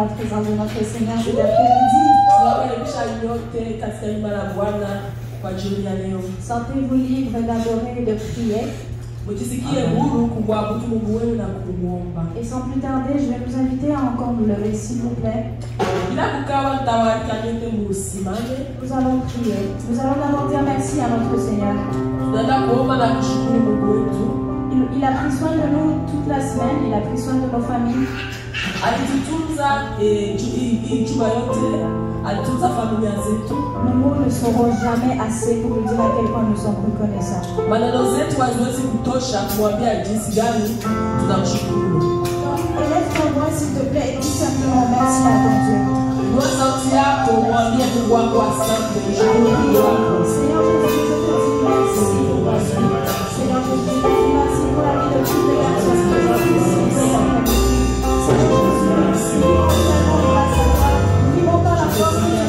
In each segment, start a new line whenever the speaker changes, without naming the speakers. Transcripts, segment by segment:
la présence de notre Seigneur cet après-midi. Sentez-vous libre d'adorer et de prier. Et sans plus tarder, je vais vous inviter à encore nous lever, s'il vous plaît. Nous allons prier. Nous allons d'abord dire merci à notre Seigneur. Il a pris soin de nous toute la semaine, il a pris soin de nos familles. Nos mots ne seront jamais assez pour nous dire à quel point nous sommes reconnaissants. Élève ton voix s'il te plaît et dis simplement merci à ton Dieu. Seigneur Jésus, je te dis merci. Seigneur Jésus, je te dis merci pour la vie de toutes les personnes présentes ici. Seigneur Jésus, merci. Nous vivons par la force de Dieu.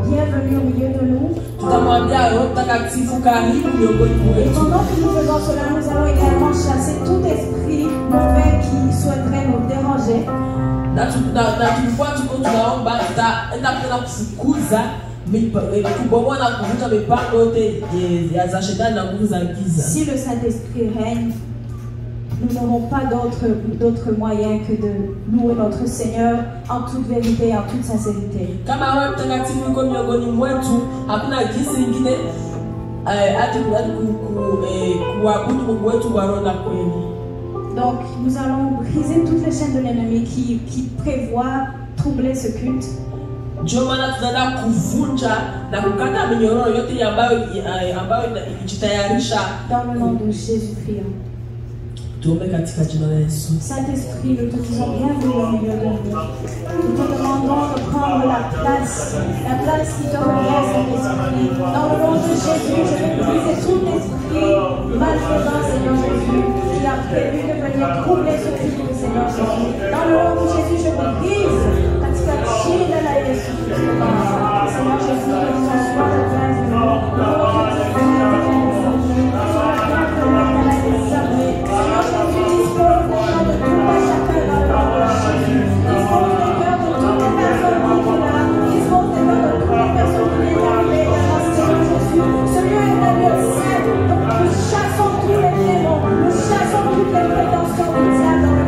Bienvenue au milieu de nous. Et pendant que nous faisons cela, nous allons également chasser tout esprit mauvais qui souhaiterait nous déranger. Si le Saint-Esprit règne, nous n'aurons pas d'autre moyen que de louer notre Seigneur en toute vérité et en toute sincérité. Donc nous allons briser toutes les chaînes de l'ennemi qui prévoit troubler ce culte. Dans le nom de Jésus-Christ. Saint-Esprit, nous te disons bienvenue au milieu de nous. Nous te demandons de prendre la place qui te revient, Saint-Esprit. Dans le nom de Jésus, je vais briser tout esprit malfaisant, Seigneur Jésus, qui a prévu de venir troubler ce culte, Seigneur Jésus. Dans le nom de Jésus, je me brise. Seigneur Jésus, que nous sois de grâce de nous. Nous chassons tous les démons, nous chassons toutes les prétentions bizarres dans le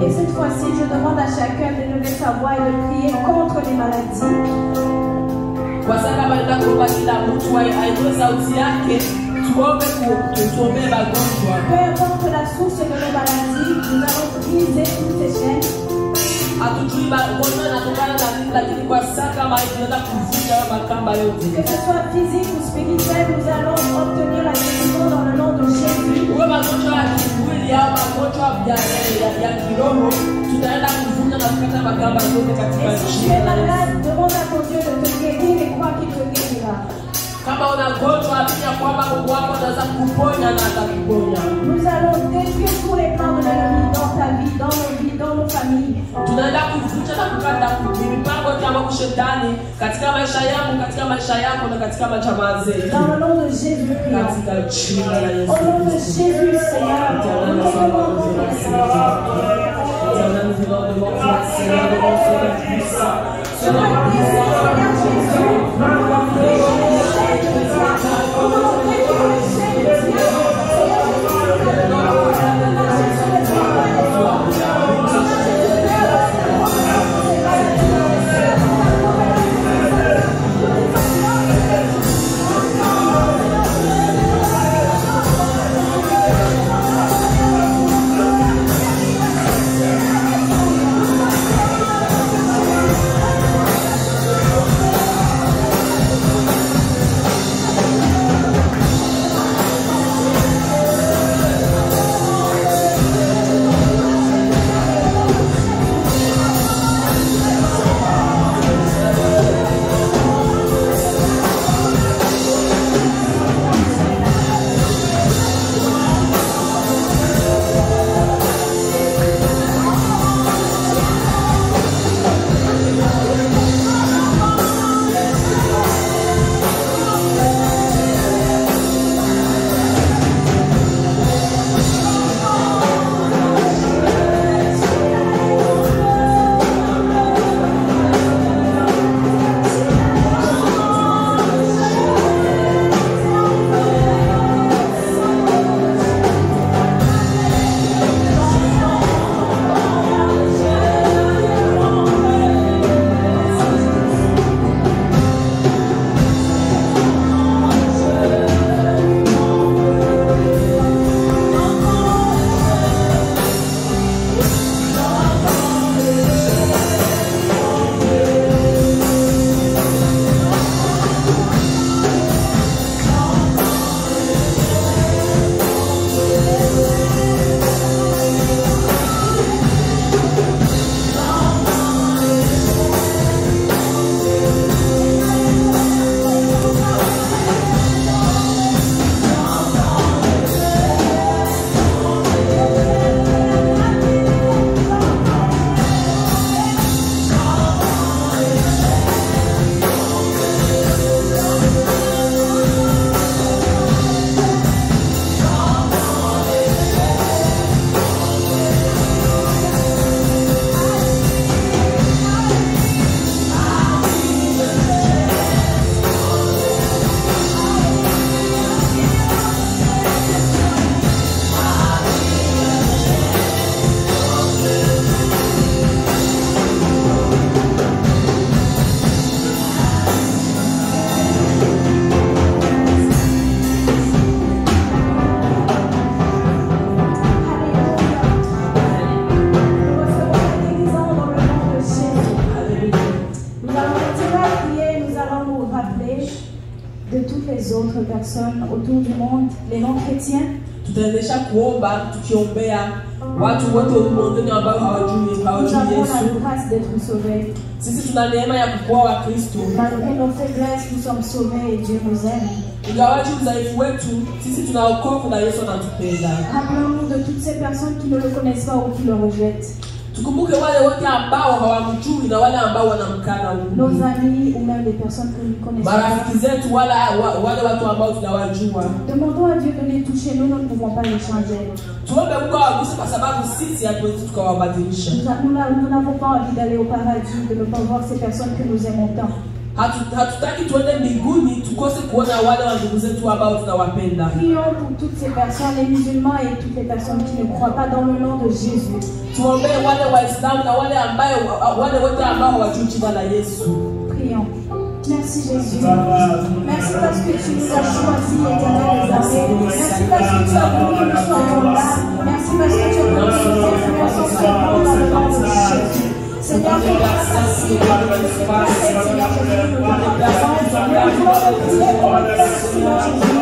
Et cette fois-ci, je demande à chacun de lever sa voix et de prier contre les maladies. Peu importe la source de nos maladies, nous allons briser toutes ces chaînes. Que ce soit physique ou spirituel, nous allons obtenir la guérison dans le nom de Jésus. Et si tu es malade, demande à ton Dieu de te guérir et crois qu'il te guérira. Nous allons détruire tous les plans de l'ennemi dans ta vie, dans nos vies, dans nos familles. Dans le nom de Jésus, au nom de Jésus, Seigneur, de toutes les autres personnes autour du monde, les non-chrétiens. Nous avons la grâce d'être sauvés. Malgré nos faiblesses, nous sommes sauvés et Dieu nous aime. Rappelons-nous de toutes ces personnes qui ne le connaissent pas ou qui le rejettent. Nos amis ou même des personnes que nous connaissons pas. Demandons à Dieu de les toucher, nous ne pouvons pas les changer. Nous n'avons pas envie d'aller au paradis, de ne pas voir ces personnes que nous aimons tant.
Hatutaki tuende mbinguni tukose kuona wale wa ndugu zetu ambao tunawapenda.
Prions pour toutes ces personnes, les musulmans et toutes les personnes qui ne croient pas dans le nom de Jésus.
Tuombee wale Waislamu na wale wote ambao hawajui jina la Yesu.
Prions. Merci Jésus. Merci parce que tu nous as choisis, Éternel des armées. Merci parce que tu as voulu que nous soyons là. Merci parce que tu as voulu que nous soyons seulement dans le nom de Jésus. Seigneur, je t'assis, Seigneur, je veux nous voir ta présence. Nous voulons te prier pour le Seigneur Jésus.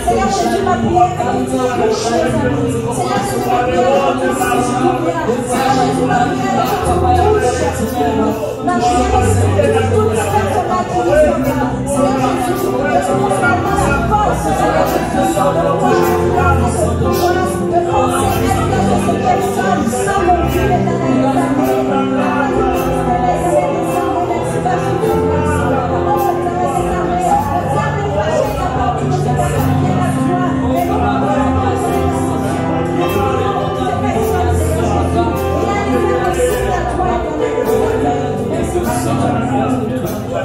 Seigneur Jésus, ma prière est de Seigneur Jésus, ma prière est Jésus, ma prière ma prière est toute personne qui nous entend. Seigneur Jésus, tu peux transmettre la force, Seigneur Jésus, de penser à ces personnes sans mon Dieu éternel.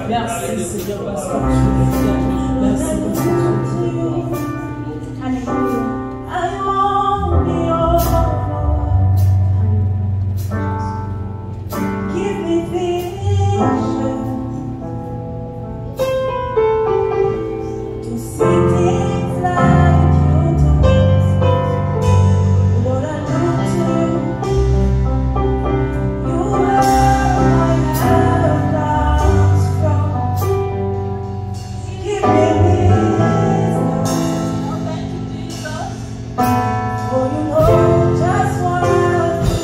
Merci Seigneur parce que tu es bien. Merci beaucoup.
Give me vision to see things like you do. Lord, I look to you. You are my help comes from. Give me wisdom. Thank you, Jesus. For you know just what I do.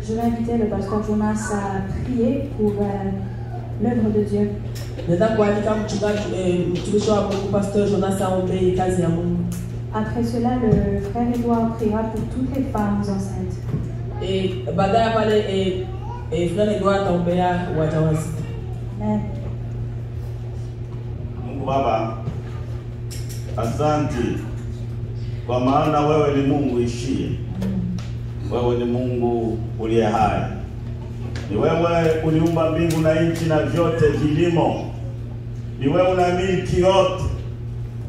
Je vais inviter le pasteur Jonas à prier pour l'œuvre de Dieu. Après cela, le frère Edouard priera pour toutes les femmes enceintes.
Et baadaye pale frère Edouard ataombea wajawazito.
Amen.
Mungu Baba, asante kwa maana wewe ni Mungu ishie. Wewe ni Mungu uliye hai. Ni wewe uliumba mbingu na nchi na vyote vilimo. Ni wewe unamiliki yote.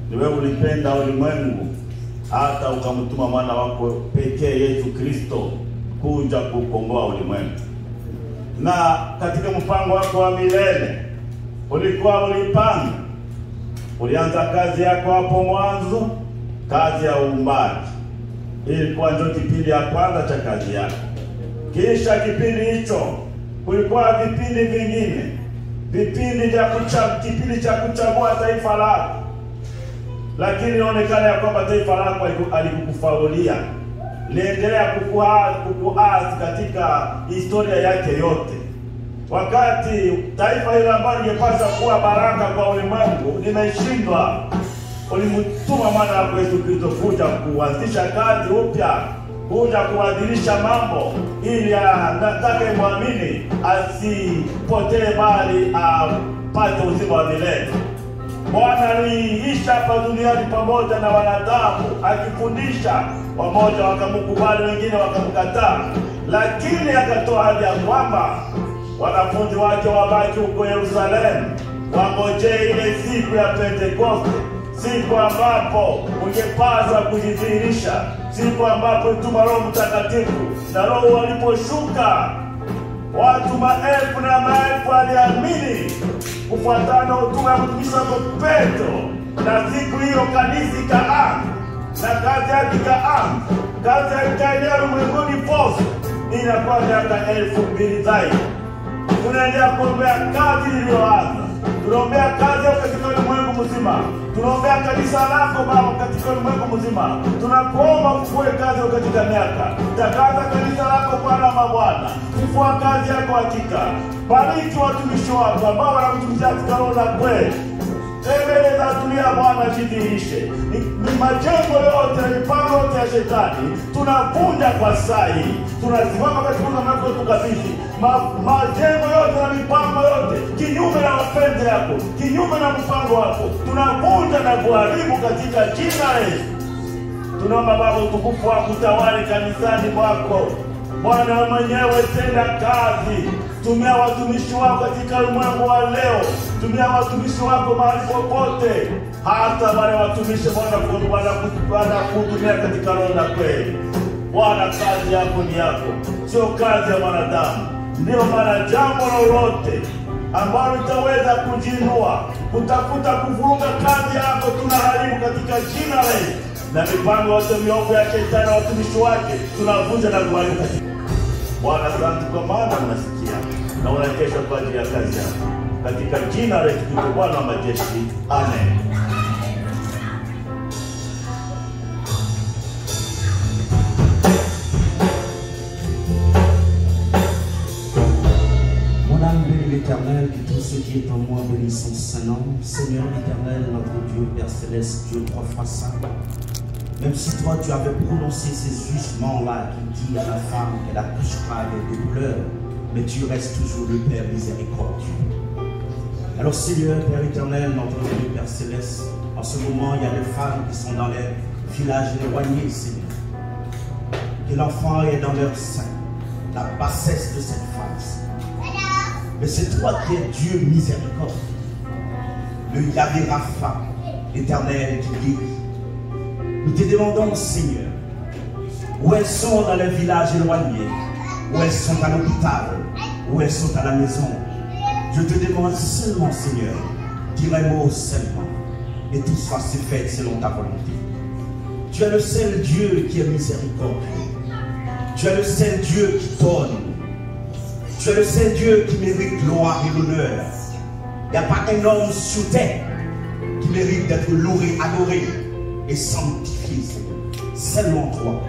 Ni wewe ulipenda ulimwengu hata ukamtuma mwana wako pekee Yesu Kristo kuja kukomboa ulimwengu. Na katika mpango wako wa milele ulikuwa ulipanga, ulianza kazi yako hapo mwanzo, kazi ya uumbaji. Ilikuwa ndio kipindi ya kwanza cha kazi yako. Kisha kipindi hicho kulikuwa vipindi vingine, kipindi cha kuchagua taifa lako. Lakini inaonekana ya kwamba taifa lako alikukufaulia. Liendelea kukuasi katika historia yake yote. Wakati taifa hilo ambalo lingepaswa kuwa baraka kwa ulimwengu limeshindwa, ulimtuma mwana wako Yesu Kristo kuja kuanzisha kazi upya, kuja kubadilisha mambo ili anataka muamini asipotee bali apate uzima wa milele. Bwana aliisha hapa duniani pamoja na wanadamu akifundisha, wamoja wakamkubali, wengine wakamkataa, lakini akatoa ahadi ya kwamba wanafunzi wake wabaki huko Yerusalemu, wangojee ile siku ya Pentekoste, siku ambapo ungepaswa kujidhihirisha, siku ambapo tuma Roho Mtakatifu, na Roho waliposhuka watu maelfu na maelfu waliamini kufuatana na utume wa mtumishi wako Petro. Na siku hiyo kanisa ikaanza na kazi yake ikaanza. Kazi yake ikaenea ulimwenguni pote. Inakuwa miaka 2000 zaidi. Tunaendelea kuombea kazi iliyoanza. Tunaombea kazi yako katika ulimwengu mzima. Tunaombea kanisa lako Baba katika ulimwengu mzima. Tunakuomba kufua kazi yako katika miaka. Takaza kanisa lako Bwana mabwana. Kufua kazi yako hakika. Bariki watumishi wako ambao wanakutumikia katika roho na kweli. Mbele za dunia Bwana jidhihirishe. Ni majengo yote na mipango yote ya shetani tunavunja kwa saa hii. Tunasimama katika mamlaka tukabidhi majengo yote na mipango yote kinyume na mapenzi yako, kinyume na mpango wako, tunavunja na kuharibu katika jina la Yesu. Tunaomba Baba utukufu wako utawale kanisani mwako. Bwana mwenyewe tenda kazi. Tumia watumishi wako katika ulimwengu wa leo. Tumia watumishi wako mahali popote. Hata wale watumishi Bwana kuhudumia katika roho na kweli. Bwana, kazi yako ni yako, sio kazi ya wanadamu. Ndio maana jambo lolote ambalo litaweza kujinua, kutafuta kuvuruga kazi yako, tunaharibu katika jina la Yesu. Na mipango yote miovu ya shetani na watumishi wake tunavunja na kuharibu katika. Bwana, asante kwa maana unasikia na unakesha kwa ajili ya kazi yako. Katika jina la Yesu Kristo Bwana wa majeshi. Amen.
Mon âme bénit l'Éternel, que tout ce qui est en moi bénisse son Saint-Nom. Seigneur l'Éternel, notre Dieu, Père Céleste, Dieu 3 fois saint. Même si toi tu avais prononcé ces jugements-là qui dit à la femme qu'elle accouchera avec des douleurs, mais tu restes toujours le Père miséricordieux. Alors Seigneur, Père éternel, notre Dieu, Père Céleste, en ce moment il y a des femmes qui sont dans les villages éloignés, Seigneur. Que l'enfant est dans leur sein, la bassesse de cette femme, Seigneur. Mais c'est toi qui es Dieu miséricordieux, le Yahvé Rapha, éternel qui guérit. Nous te demandons, Seigneur, où elles sont dans les villages éloignés, où elles sont à l'hôpital, où elles sont à la maison. Je te demande seulement, Seigneur, dis un mot seulement, et tout soit fait selon ta volonté. Tu es le seul Dieu qui est miséricordieux. Tu es le seul Dieu qui donne. Tu es le seul Dieu qui mérite gloire et l'honneur. Il n'y a pas un homme sur terre qui mérite d'être loué, adoré et sanctifié, Seigneur. Seulement toi.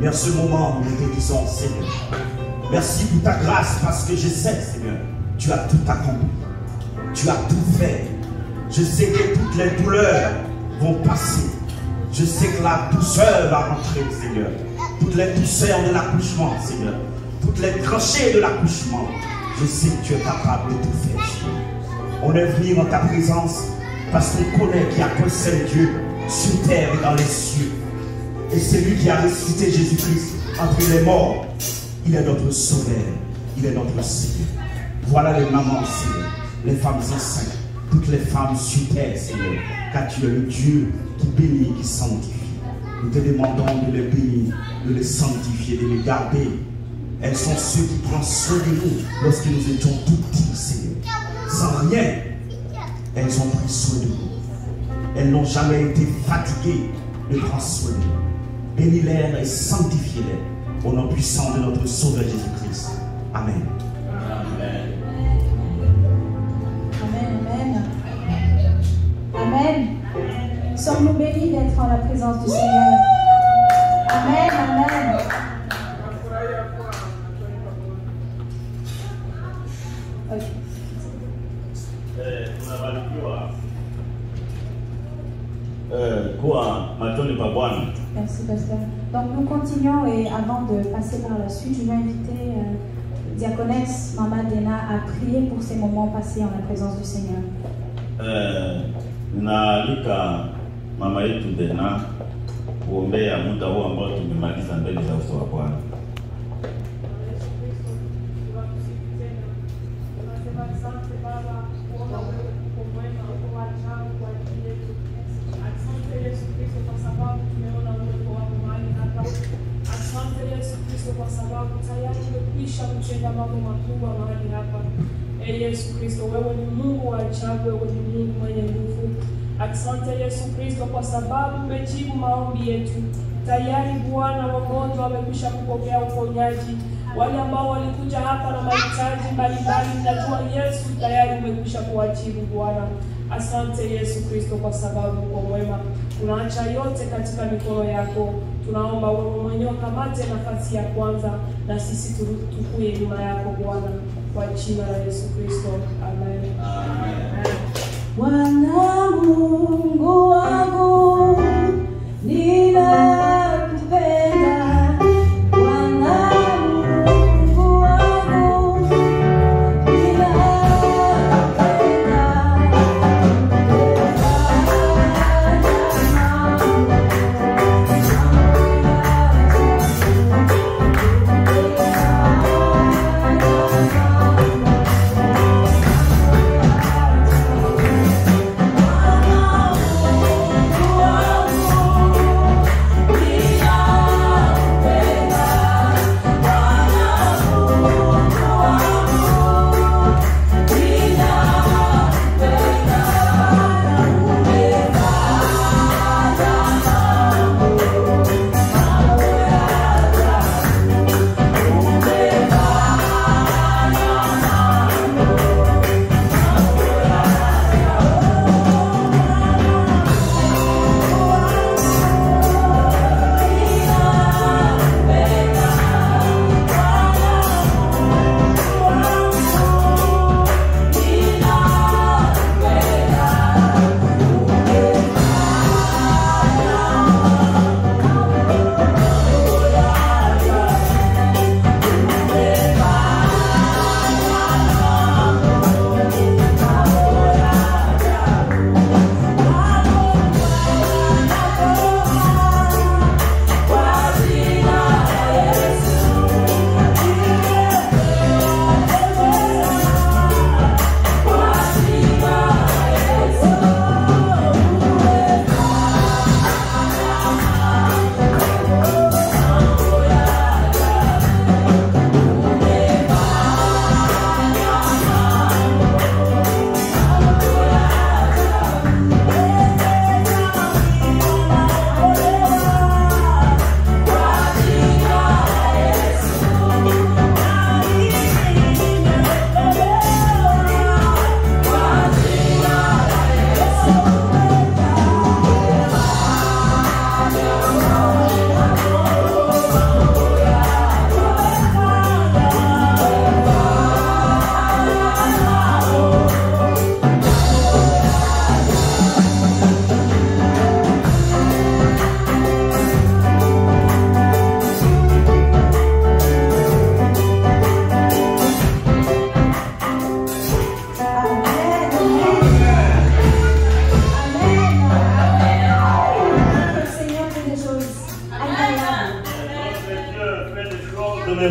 Mais en ce moment, nous te disons, Seigneur, merci pour ta grâce parce que je sais, Seigneur, tu as tout accompli. Tu as tout fait. Je sais que toutes les douleurs vont passer. Je sais que la douceur va rentrer, Seigneur. Toutes les douceurs de l'accouchement, Seigneur. Toutes les tranchées de l'accouchement. Je sais que tu es capable de tout faire, Seigneur. On est venu en ta présence parce qu'on connaît qu'il n'y a qu'un seul Dieu sur terre et dans les cieux. Et c'est lui qui a ressuscité Jésus-Christ entre les morts. Il est notre sauveur. Il est notre Seigneur. Voilà les mamans, Seigneur. Les femmes enceintes. Toutes les femmes sur terre, Seigneur. Car tu es le Dieu qui bénit, qui sanctifie. Nous te demandons de les bénir, de les sanctifier, de les garder. Elles sont ceux qui prennent soin de nous lorsque nous étions tout petits, Seigneur. Sans rien, elles ont pris soin de nous. Elles n'ont jamais été fatiguées de prendre soin de nous. Bénis-les et sanctifie-les au nom puissant de notre Sauveur Jésus-Christ. Amen.
Amen.
Amen, amen. Amen. Sommes-nous bénis d'être en la présence du Seigneur. Amen, amen. Ok.
Tunabarikiwa kuwa machoni pa Bwana.
Merci, pasteur. Donc nous continuons et avant de passer par la suite, je vais inviter Diaconesse Mama Dena à prier pour ces moments passés en la présence du Seigneur.
Naalika mama yetu Dena kuombea muda huu ambao tumemaliza mbele za uso wa Bwana.
Kwa sababu tayari umekwisha kutenda mambo makubwa mahali hapa. Yesu Kristo, wewe ni Mungu wa ajabu, wewe ni Mungu mwenye nguvu. Asante Yesu Kristo kwa sababu umejibu maombi yetu. Tayari Bwana, wagonjwa wamekwisha kupokea uponyaji. Wale ambao walikuja hapa na mahitaji mbalimbali, najua Yesu tayari umekwisha kuwajibu Bwana. Asante Yesu Kristo kwa sababu uko mwema. Tunaacha yote katika mikono yako. Tunaomba wewe mwenyewe kamate nafasi ya kwanza na sisi tukue nyuma yako Bwana, kwa jina la Yesu Kristo. Amen. Amen.
Bwana Mungu wangu, ninakupenda. Bwana Mungu wangu, ninakupenda.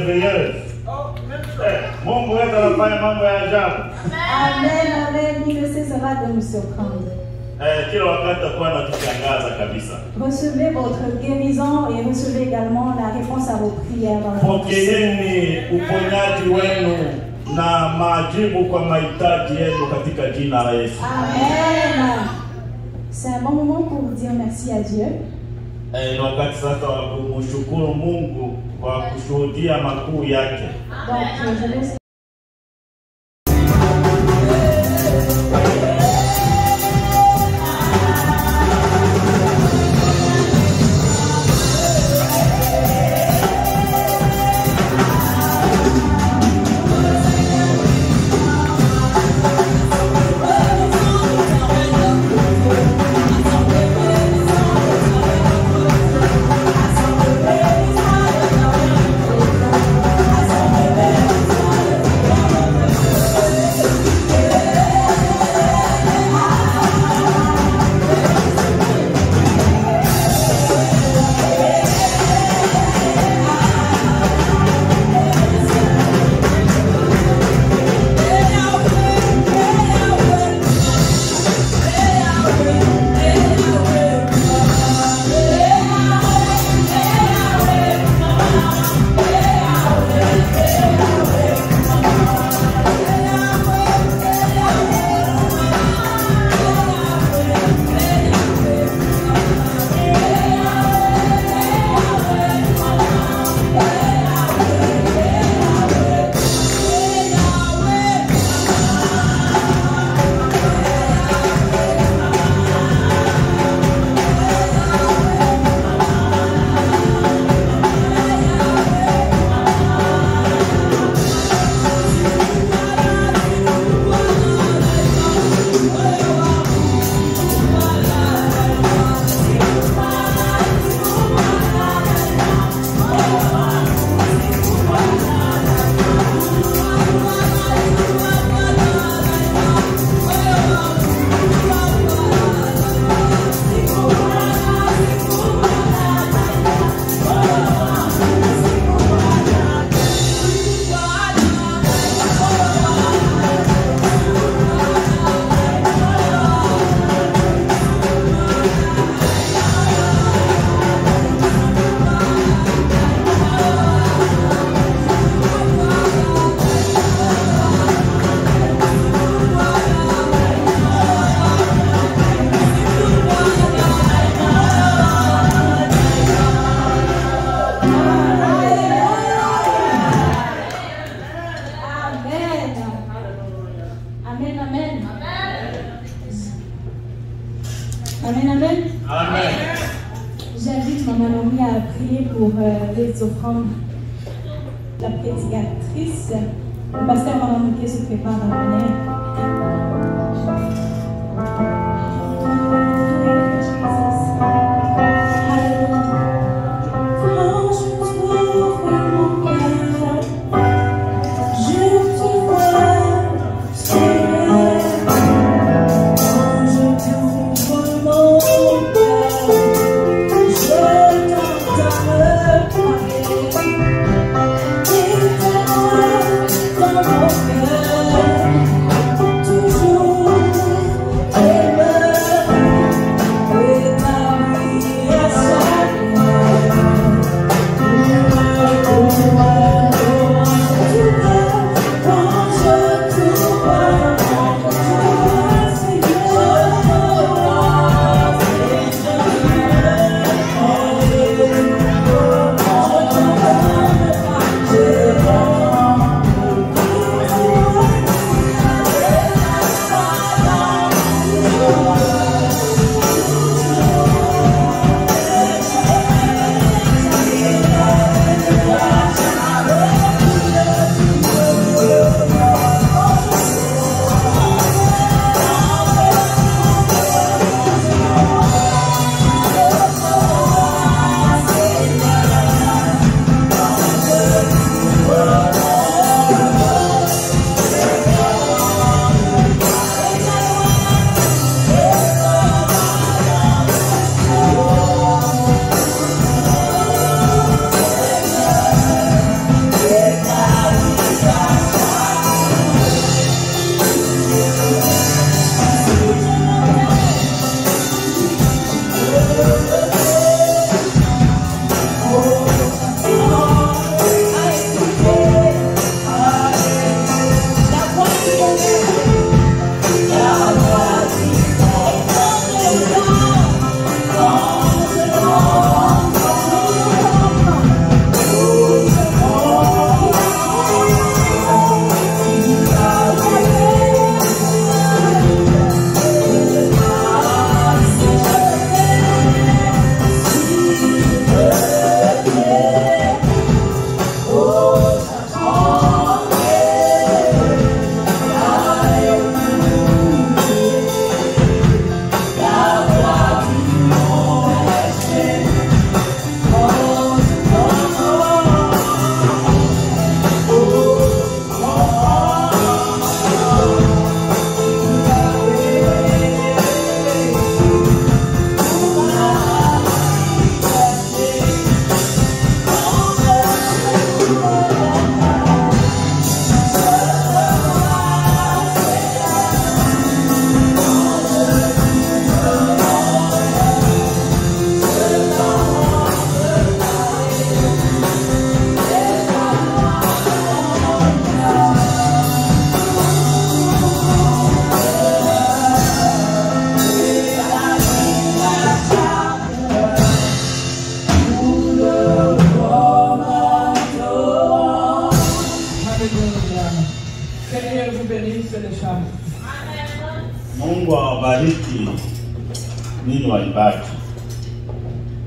merveilleuse. Mungu wetu anafanya mambo ya ajabu.
Amen, amen. Il ne cessera de nous surprendre.
Kila wakati atakuwa anatushangaza kabisa.
Recevez votre guérison et recevez également la réponse à vos prières.
Pokeeni uponyaji wenu na majibu kwa mahitaji yenu katika jina la Yesu.
Amen. C'est un bon moment pour dire merci à Dieu.
Wakati sasa wa kumshukuru Mungu kwa kushuhudia makuu yake.
Donc, je laisse J'invite Maman Naomi à prier pour les offrandes. La prédicatrice, le pasteur Maman Naomi se prépare à venir.
Toujours Alléluia. Seigneur vous bénisse les chambres.
Mungu awabariki ninyi waimbaji.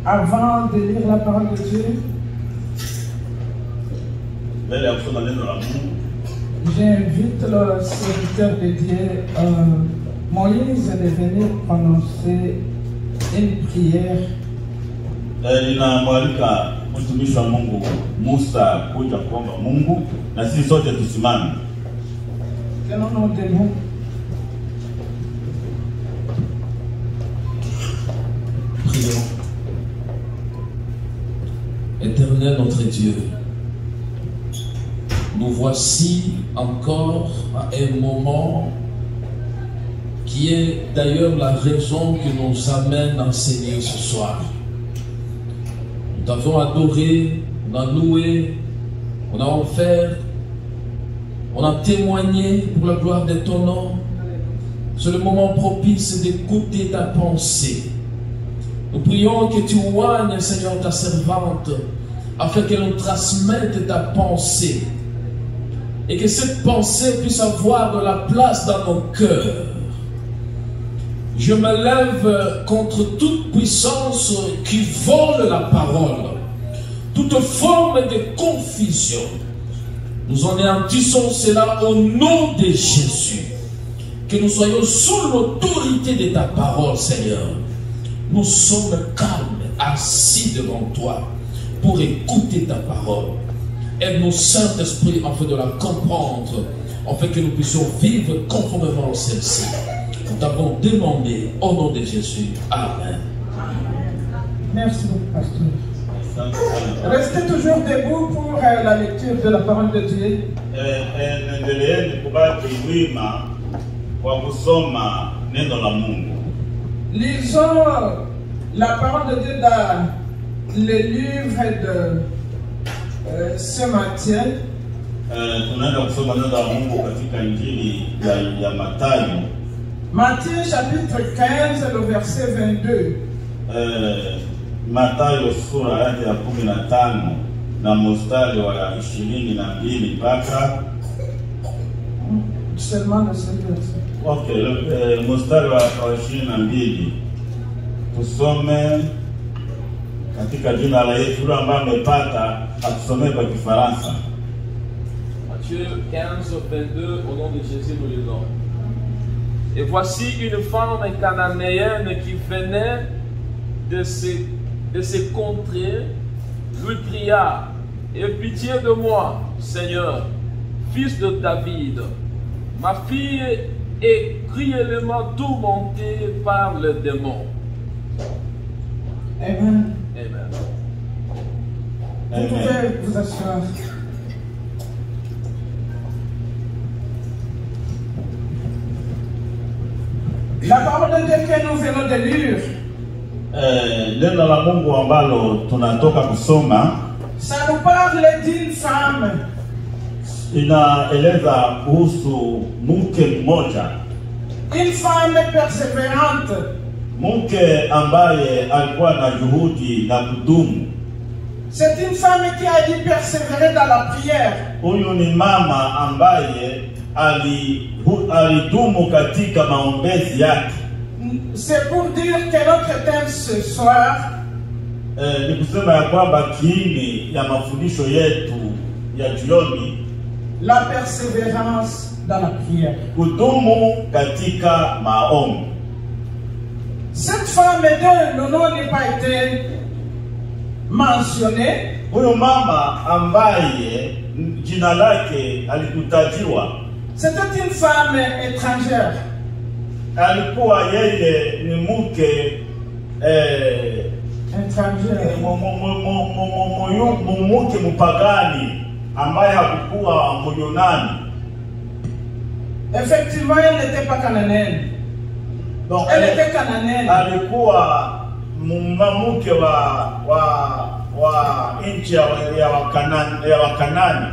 Avant de lire la parole de Dieu,
Mbele ya kusoma neno la Mungu,
j'invite le serviteur de Dieu, Moïse, de venir prononcer une prière.
ninamwalika mtumishi wa Mungu Musa kuja kuomba Mungu na sisi sote tusimame.
Que nous nous debout.
Prions. Éternel notre Dieu, nous voici encore à un moment qui est d'ailleurs la raison qui nous amène à enseigner ce soir. Nous t'avons adoré, on a loué, on a offert, on a témoigné pour la gloire de ton nom. C'est le moment propice d'écouter ta pensée. Nous prions que tu oignes, Seigneur, ta servante, afin qu'elle nous transmette ta pensée. Et que cette pensée puisse avoir de la place dans nos cœurs. Je me lève contre toute puissance qui vole la parole, toute forme de confusion. Nous anéantissons cela au nom de Jésus. Que nous soyons sous l'autorité de ta parole, Seigneur. Nous sommes calmes, assis devant toi, pour écouter ta parole. Aide-nous, Saint-Esprit, afin de la comprendre, afin que nous puissions vivre conformément à celle-ci. Nous t'avons demandé au nom de Jésus. Amen.
Merci beaucoup, pasteur. Restez toujours debout pour la lecture de la parole de Dieu.
Endeleeni kubaki wima kwa kusoma neno la Mungu.
Lisons la parole de Dieu dans le livre de ce matin.
Tunaenda kusoma neno la Mungu katika Injili ya Mathayo.
Matthieu chapitre 15, le verset 22.
Mathayo sura yake ya 15 na mstari wa 22 mpaka
seulement le seul verset.
Okay, mstari wa 22. Tusome katika jina la Yesu. Yule ambaye amepata atusomee kwa Kifaransa.
Matthieu 15, 22, au nom de Jésus nous lisons. Et voici une femme cananéenne qui venait de ces contrées, lui cria, « Aie pitié de moi, Seigneur, fils de David. Ma fille est cruellement tourmentée par le démon. »
Amen.
Amen.
Vous pouvez vous asseoir. La parole de Dieu que nous venons de lire,
neno la Mungu ambalo tunatoka kusoma,
ça nous parle d'une femme.
Inaeleza kuhusu mke mmoja.
Une femme persévérante.
Mke ambaye alikuwa na juhudi na kudumu.
C'est une femme qui a dû persévérer dans la prière.
Huyu ni mama ambaye alidumu katika maombezi yake.
C'est pour dire que notre thème ce soir,
ni kusema ya kwamba kiini ya mafundisho yetu ya jioni,
la persévérance dans la prière.
Kudumu katika maombi.
Cette femme dont le nom n'est pas été mentionné,
huyu mama ambaye jina lake alikutajiwa,
c'était une femme étrangère.
Alikuwa yeye ni mke
étrangère,
mke mpagani ambaye hakuwa Myunani.
Effectivement, elle n'était pas cananéenne.
Donc,
elle était cananéenne.
Alikuwa mke wa nchi ya Wakanani.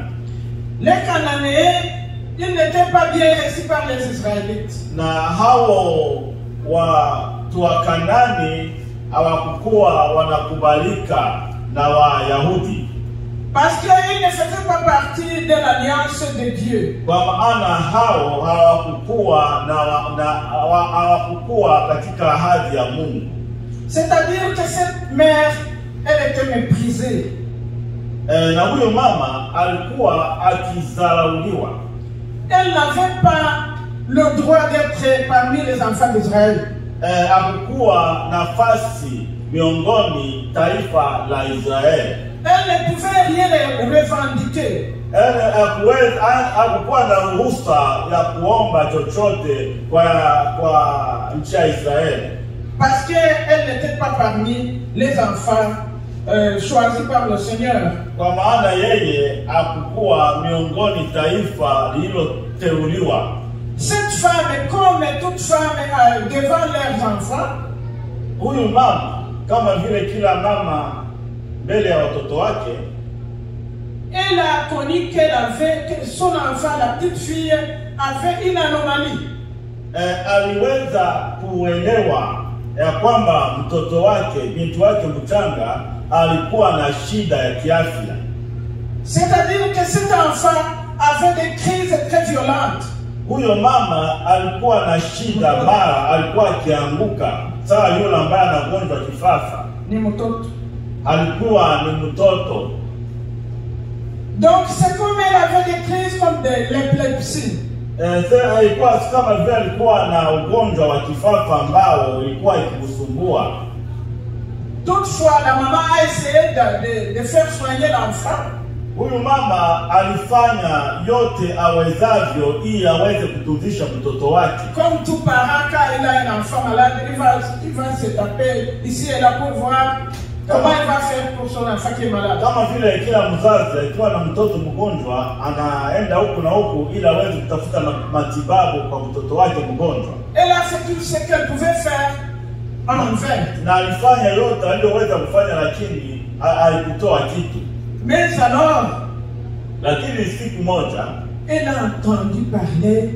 Les Cananéens, ils n'étaient pas bien reçus par les Israélites.
Na hao watu wa Kanani hawakuwa wanakubalika na Wayahudi.
Parce qu'ils ne faisaient pas partie de l'alliance de Dieu.
Kwa maana hao hawakuwa katika ahadi ya Mungu.
C'est-à-dire que cette mère, elle était méprisée.
Na huyo mama alikuwa akizarauliwa.
Elle n'avait pas le droit d'être parmi les enfants d'Israël.
Hakukuwa nafasi miongoni taifa la Israeli.
Elle ne pouvait rien revendiquer.
Hakukuwa na ruhusa ya kuomba chochote kwa nchi ya Israeli.
Parce qu'elle n'était pas parmi les enfants choisis par le Seigneur.
Kwa maana yeye hakukuwa miongoni taifa lililoteuliwa.
Cette femme, comme toute femme devant leurs enfants,
huyu mama kama vile kila mama mbele ya watoto wake,
elle a connu qu'elle avait, que son enfant, la petite fille, avait une anomalie.
Aliweza kuelewa ya kwamba mtoto wake, binti wake mchanga, alikuwa na shida ya kiafya.
C'est-à-dire que cet enfant avait des crises très violentes.
Huyo mama alikuwa na shida mbaya, alikuwa akianguka sawa yule ambaye anagonjwa kifafa.
Ni mtoto.
Alikuwa ni mtoto.
Donc c'est comme elle avait des crises comme de l'épilepsie.
Ilikuwa kama vile alikuwa na ugonjwa wa kifafa ambao ulikuwa ikimsumbua.
Toutefois, la maman a essayé de faire soigner l'enfant.
Huyu mama alifanya yote awezavyo ili aweze kutunzisha mtoto wake.
Comme tout parent, quand il a un enfant malade, il va se taper ici et là pour voir comment il va faire pour son enfant qui est malade.
Kama vile kila mzazi akiwa na mtoto mgonjwa anaenda huku na huku ili aweze kutafuta matibabu kwa mtoto wake mgonjwa.
Elle a fait tout ce qu'elle pouvait faire en vain.
Na alifanya yote aliyoweza kufanya, lakini haikutoa kitu.
Mais alors,
lakini siku moja,
elle a entendu parler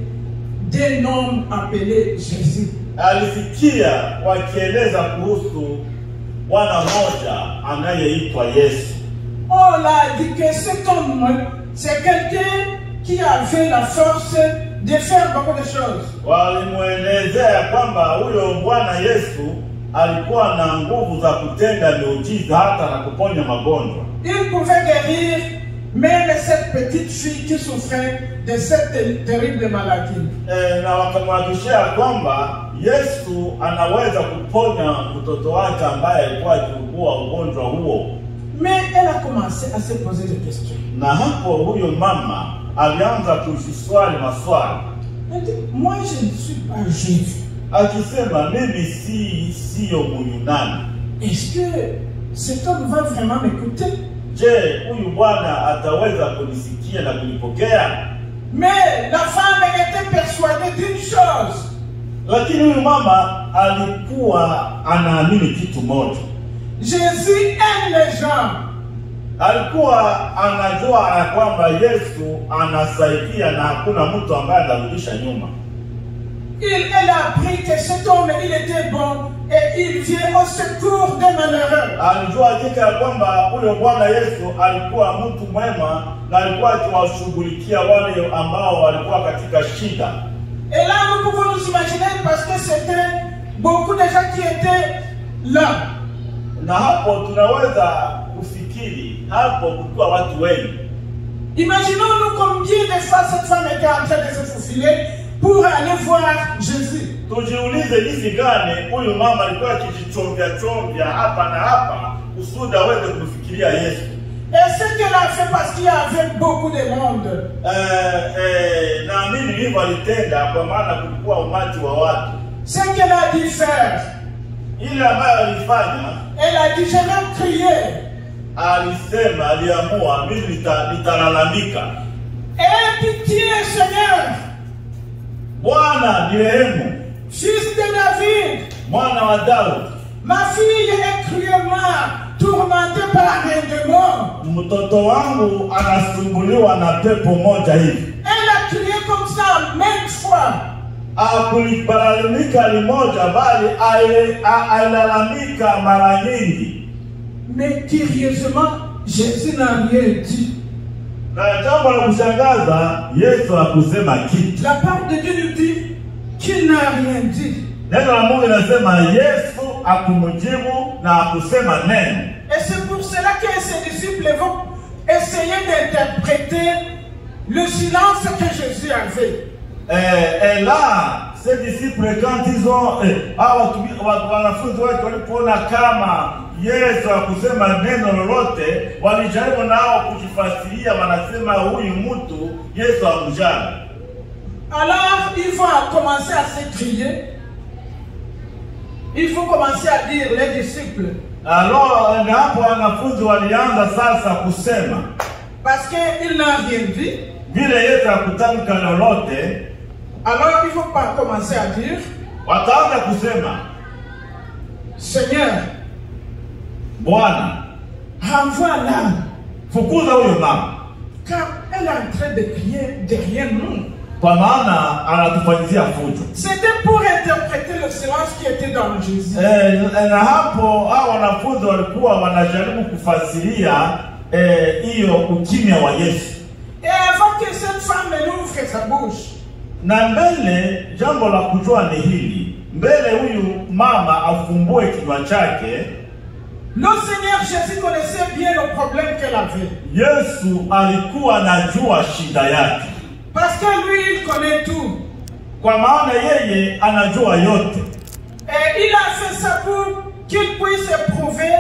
d'un homme appelé Jésus.
Alisikia wakieleza kuhusu Bwana mmoja anayeitwa Yesu.
On l'a dit que cet homme, c'est quelqu'un qui avait la force de faire beaucoup de choses.
Walimuelezea kwamba huyo Bwana Yesu alikuwa na nguvu za kutenda miujiza hata na kuponya magonjwa.
Il pouvait guérir même cette petite fille qui souffrait de cette terrible maladie.
Na wakamhakikishia kwamba Yesu anaweza kuponya mtoto wake ambaye alikuwa akiugua ugonjwa huo.
Mais elle a commencé à se poser des questions.
Na hapo huyo mama alianza kujiswali maswali.
Elle dit, moi je ne suis pas juif.
Akisema mimi siyo Myunani.
Est-ce que cet homme va vraiment m'écouter?
Je, huyu Bwana ataweza kunisikia na kunipokea?
Mais la femme était persuadée d'une chose.
Lakini huyu mama alikuwa anaamini kitu moja.
Jésus aime les gens.
Alikuwa anajua ya kwamba Yesu anasaidia na hakuna mtu ambaye anarudisha nyuma.
Elle a appris que cet homme, il était bon et il vient au secours des malheureux.
Alijua hakika ya kwamba huyo Bwana Yesu alikuwa mtu mwema na alikuwa akiwashughulikia wale ambao walikuwa katika shida.
Et là, nous pouvons nous imaginer parce que c'était beaucoup de gens qui étaient là.
Na hapo tunaweza kufikiri hapo kulikuwa watu wengi.
Imaginons-nous combien de fois cette femme était en train de se faufiler pour aller voir Jésus.
Tujiulize jinsi gani huyu mama alikuwa akijichombia hapa na hapa kusudi aweze kumfikiria Yesu.
Et ce qu'elle a fait parce qu'il y avait beaucoup de monde.
Naamini hivyo alitenda kwa maana kulikuwa umati wa watu.
Ce qu'elle a dû faire,
ile ambayo alifanya,
elle a dit, je vais crier.
Alisema, aliamua, mimi nitalalamika.
Aie pitié, Seigneur.
Bwana nirehemu.
Fils de David.
Mwana wa Daudi.
Ma fille est cruellement tourmentée par un démon.
Mtoto wangu anasumbuliwa na pepo moja hivi.
Elle a crié comme ça maintes fois.
Hakulalamika limoja bali alilalamika mara nyingi.
Mais curieusement, Jésus n'a rien dit.
Na jambo la kushangaza, Yesu hakusema kitu.
La parole de Dieu nous dit qu'il n'a rien dit.
Neno la Mungu linasema Yesu hakumjibu na hakusema neno.
Et c'est pour cela que ses disciples vont essayer d'interpréter le silence que Jésus avait.
Et là, ces disciples, quand ils ont wanafunzi wake walipoona kama Yesu hakusema neno lolote, walijaribu nao kujifasiria, wanasema huyu mtu Yesu hamjali.
Alors ils vont commencer à s'écrier. Il faut commencer à dire les disciples.
Alors hapo wanafunzi walianza sasa kusema,
parce qu'il n'a rien dit.
Vile Yesu hakutamka lolote,
alors il faut pas commencer à dire,
wataanza kusema,
Seigneur,
Bwana,
renvoie-la,
fukuza huyo mama,
car elle est en train de crier derrière nous.
Kwa maana anatufanyizia fujo.
C'était pour interpréter le silence qui était dans Jésus.
Na hapo hao wanafunzi walikuwa wanajaribu kufasiria hiyo ukimya wa Yesu.
Et avant que cette femme ouvre sa bouche,
na mbele jambo la kujua ni hili, mbele huyu mama afumbue kinywa chake,
le Seigneur Jésus connaissait bien le problème qu'elle avait.
Yesu alikuwa anajua shida yake.
Parce que lui, il connaît tout.
Kwa maana yeye anajua yote.
Et il a fait ça pour qu'il puisse éprouver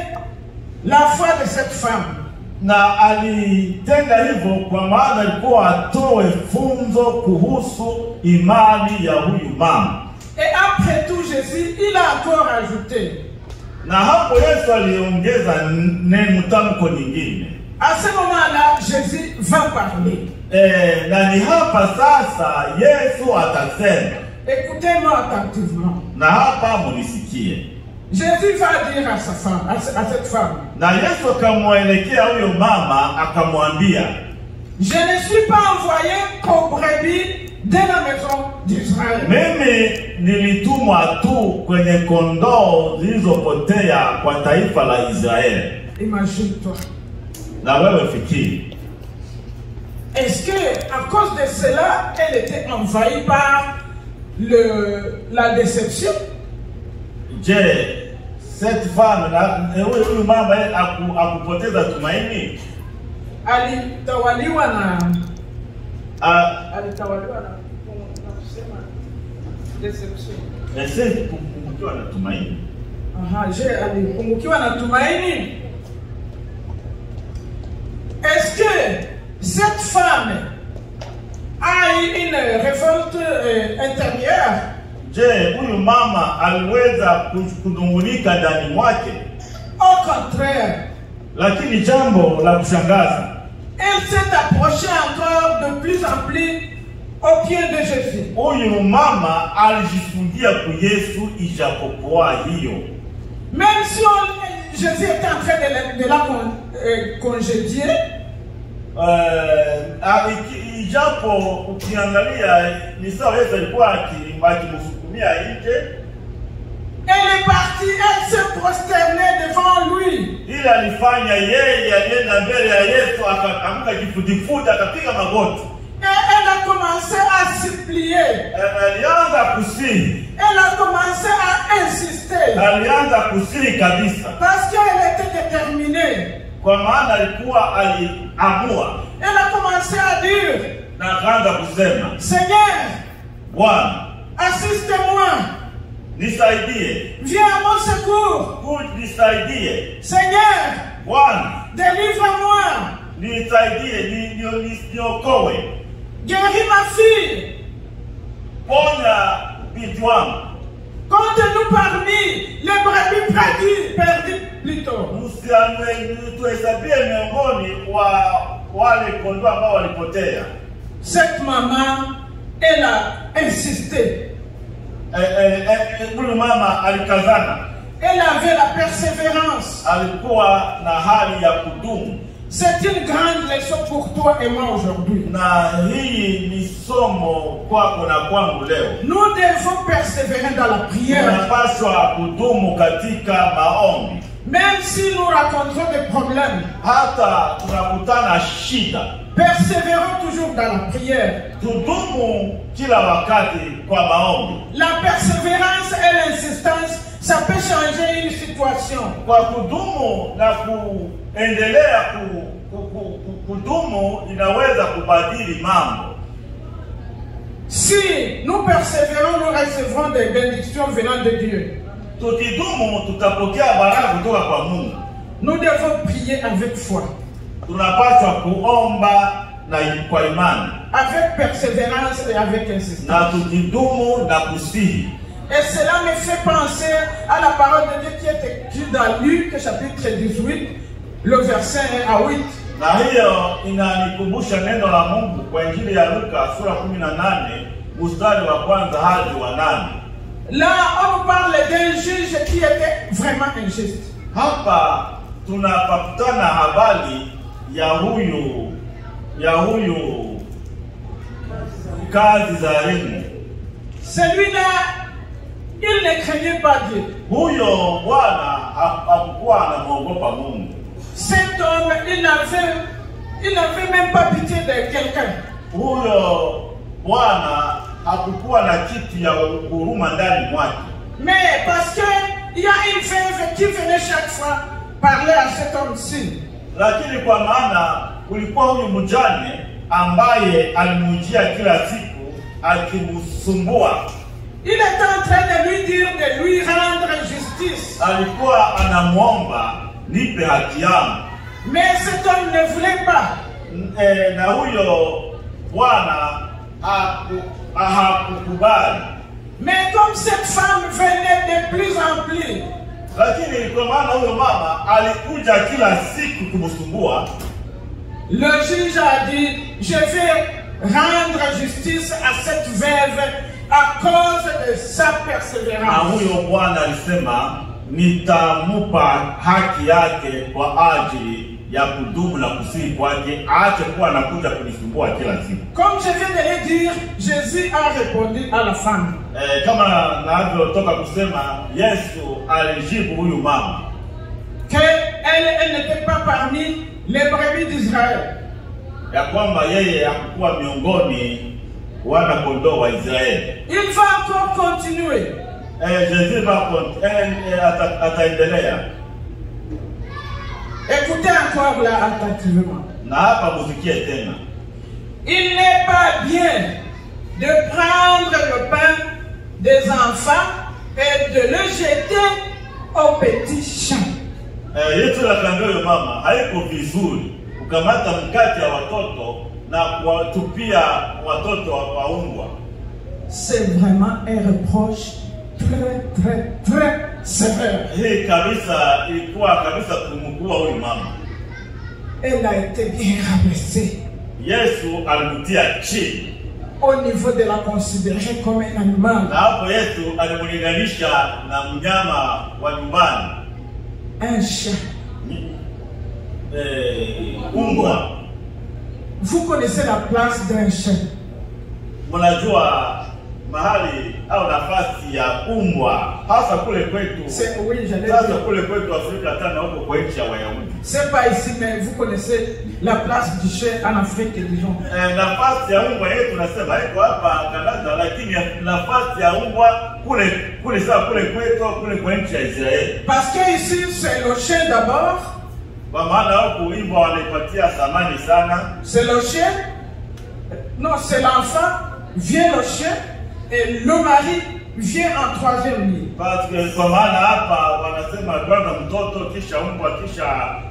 la foi de cette femme.
Na alitenda hivyo kwa maana alikuwa atoe funzo kuhusu imani ya huyu mama.
Et après tout, Jésus, il a encore ajouté.
Na hapo Yesu aliongeza neno tamko nyingine.
À ce moment-là, Jésus va parler.
Na ni hapa sasa Yesu atasema.
Écoutez-moi attentivement.
Na hapa munisikie.
Jésus va dire à sa femme, à cette femme.
Na Yesu akamwelekea huyo mama akamwambia,
je ne suis pas envoyé qu'aux brebis de la maison d'Israël.
Mimi nilitumwa tu kwenye kondoo zilizopotea kwa taifa la Israeli.
Imagine-toi.
Na wewe fikiri.
Est-ce que à cause de cela, elle était envahie par la déception?
Je, cette femme, huyu mama akupoteza tumaini?
Alitawaliwa na kusema deception.
Ese kupungukiwa na tumaini.
Je, alipungukiwa na tumaini. Est-ce que cette femme a eu une révolte intérieure?
Je, huyu mama aliweza kudungulika ndani mwake?
Au contraire.
Lakini jambo la kushangaza,
elle s'est approchée encore de plus en plus au pied de Jésus.
Huyu mama alijifungia kwa Yesu ijapokuwa hiyo.
Même si Jésus était en train de la congédier,
ijapo ukiangalia ni sawa Yesu alikuwa akimsukumia nje.
Elle est partie, elle s'est prosternée devant lui.
Ile alifanya yeye alienda mbele ya Yesu akaamka kifudifudi akapiga magoti.
Et elle a commencé à supplier.
Alianza kusihi.
Elle a commencé à insister.
Alianza kusihi kabisa.
Parce qu'elle était déterminée.
Kwa maana alikuwa aliamua.
Elle a commencé à dire.
Na akaanza kusema,
Seigneur,
Bwana,
assiste-moi.
Nisaidie.
Viens à mon secours.
Nisaidie.
Seigneur,
Bwana,
délivre-moi.
Nisaidie, niokoe.
Guéris ma fille.
Ponya binti wangu.
Compte-nous parmi les brebis perdues plutôt.
Tuhesabie miongoni wa wale kondoo ambao walipotea.
Cette maman, elle a insisté.
Mama alikazana.
Elle avait la persévérance.
Alikuwa na hali ya kudumu.
C'est une grande leçon pour toi et moi aujourd'hui.
Na hii ni somo kwako na kwangu leo.
Nous devons persévérer dans la prière.
Tunapaswa kudumu katika maombi.
Même si nous rencontrons des problèmes,
hata tunakutana shida,
persévérons toujours dans la prière.
tudumu kila wakati kwa maombi.
La persévérance et l'insistance, ça peut changer une situation.
Kwa kudumu na kuendelea kudumu inaweza kubadili mambo.
Si nous persévérons, nous recevrons des bénédictions venant de Dieu.
Tukidumu tutapokea baraka kutoka kwa Mungu.
Nous devons prier avec foi,
Tunapaswa kuomba na kwa imani,
avec persévérance et avec insistance.
na tukidumu na kusihi.
Et cela me fait penser à la parole de Dieu qui est écrite dans Luc chapitre 18, le verset 1 à 8.
Na hiyo inanikumbusha neno la Mungu kwa Injili ya Luka sura 18 mstari wa kwanza hadi wa 8.
Là, on parle d'un juge qui était vraiment injuste.
Hapa tunapakutana habari ya huyu kazi za elimu.
Celui-là, il ne craignait pas Dieu.
Huyo bwana hakukuwa anamuogopa Mungu.
Cet homme, il n'avait même pas pitié de quelqu'un.
Huyo bwana hakukuwa na kitu ya huruma ndani mwake.
Mais parce qu'il y a une veuve qui venait chaque fois parler à cet homme-ci.
Lakini kwa maana kulikuwa huyu mjane ambaye alimujia kila siku akimsumbua.
Il était en train de lui dire de lui rendre justice.
Alikuwa anamuomba nipe haki yangu.
Mais cet homme ne voulait pas.
Na huyo bwana hakukubali.
Mais comme cette femme venait de plus en plus,
Lakini kwa maana huyo mama alikuja kila siku kumsumbua,
le juge a dit, je vais rendre justice à cette veuve à cause de sa
na
persévérance.
huyo bwana alisema nitamupa haki yake kwa ajili ya kudumu na kusihi kwake, aache kuwa anakuja kunisumbua kila siku.
Comme je viens de le dire, Jésus a répondu à la femme.
Kama navyotoka kusema, Yesu alijibu huyu mama
qu'elle n'était pas parmi les brebis d'Israël.
ya kwamba yeye hakukuwa miongoni wana kondoo wa Israeli.
Il va encore continuer.
Jésus ataendelea.
Écoutez encore là attentivement.
Na hapa musikie tena.
Il n'est pas bien de prendre le pain des enfants et de le jeter au petit champ.
Yesu anakaambia huyo mama, haiko vizuri kukamata mkate ya watoto na kuwatupia watoto waungwa.
C'est vraiment un reproche très sévère.
Hii kabisa ilikuwa kabisa kumkua huyu mama.
Elle a été bien rabaissée.
Yesu alimtia chini.
Au niveau de la considérer comme un animal.
Na hapo Yesu alimlinganisha na mnyama wa nyumbani.
Un chien.
Umbwa.
Vous connaissez la place d'un chien.
Mnajua mahali au nafasi ya umbwa hasa kule kwetu.
Oui, j'allais
Sasa
dire.
kule kwetu Afrika tena huko kwa nchi ya Wayahudi.
C'est pas ici, mais vous connaissez la place du chien en Afrique, disons.
Nafasi ya umbwa yetu tunasema iko hapa Canada, lakini nafasi ya umbwa kule sawa kule kwetu kule kwa nchi ya Israeli.
Parce que ici, c'est le chien d'abord.
Kwa maana huko umbwa wanaipatia thamani sana.
C'est le chien. Non, c'est l'enfant. Vient le chien. Et le mari vient en troisième ligne.
Parce que kwa maana hapa wanasema kwanza mtoto kisha umbwa kisha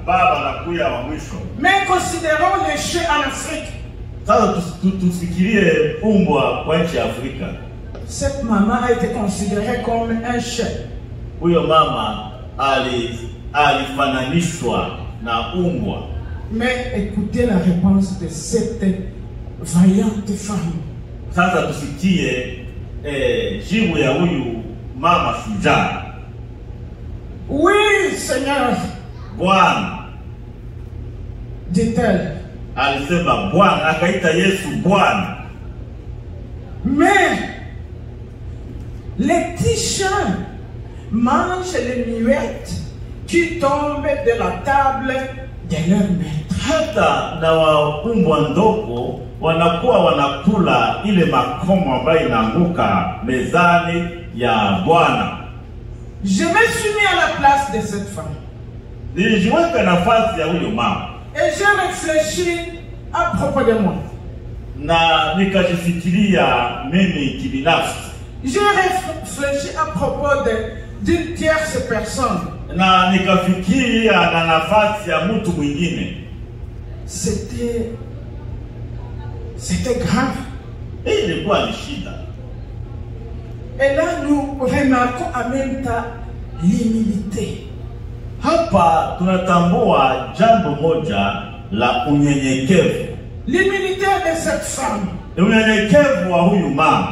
baba na kuya wa mwisho.
Mais considérons les chiens en Afrique.
Sasa tusifikirie umbwa kwa nchi ya Afrika.
Cette maman a été considérée comme un chien.
Huyo mama alifananishwa na umbwa.
Mais écoutez la réponse de cette vaillante femme.
Sasa tusikie jibu ya huyu mama shujaa.
Oui, Seigneur,
Bwana,
dit-elle.
alisema Bwana, akaita Yesu Bwana.
Mais les petits chiens mangent les miettes qui tombent de la table de leur maître.
Hata na waumbwa ndogo wanakuwa wanakula ile makomo ambayo inaanguka mezani ya Bwana.
Je me suis mis à la place de cette femme.
Nilijiweka nafasi ya huyo mama.
Et j'ai réfléchi à propos de moi.
Na nikajifikiria mimi kibinafsi.
J'ai réfléchi à propos d'une tierce personne.
Na nikafikiria na nafasi ya mtu mwingine.
C'était grave.
Hii ilikuwa ni shida.
Et là, nous remarquons en même temps l'humilité.
Hapa tunatambua jambo moja la unyenyekevu.
L'humilité de cette femme.
Unyenyekevu wa huyu mama.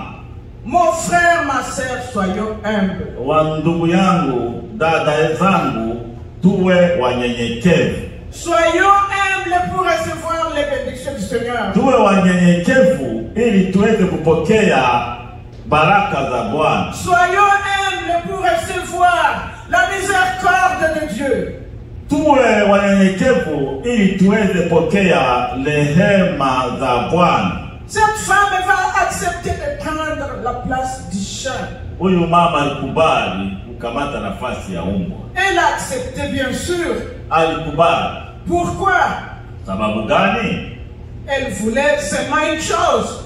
Mon frère, ma sœur, soyons humbles.
Wa ndugu yangu, dada zangu, tuwe wanyenyekevu.
Soyons humbles pour recevoir les bénédictions du Seigneur.
Tuwe wanyenyekevu ili tuweze kupokea baraka za Bwana.
Soyons humbles pour recevoir la miséricorde de Dieu.
Tuwe wanyenyekevu ili tuweze pokea rehema za Bwana.
Cette femme va accepter de prendre la place du chat.
Huyu mama alikubali kukamata nafasi ya umbwa.
Elle a accepté, bien sûr.
Alikubali.
Pourquoi?
Sababu gani?
Elle voulait seulement une chose.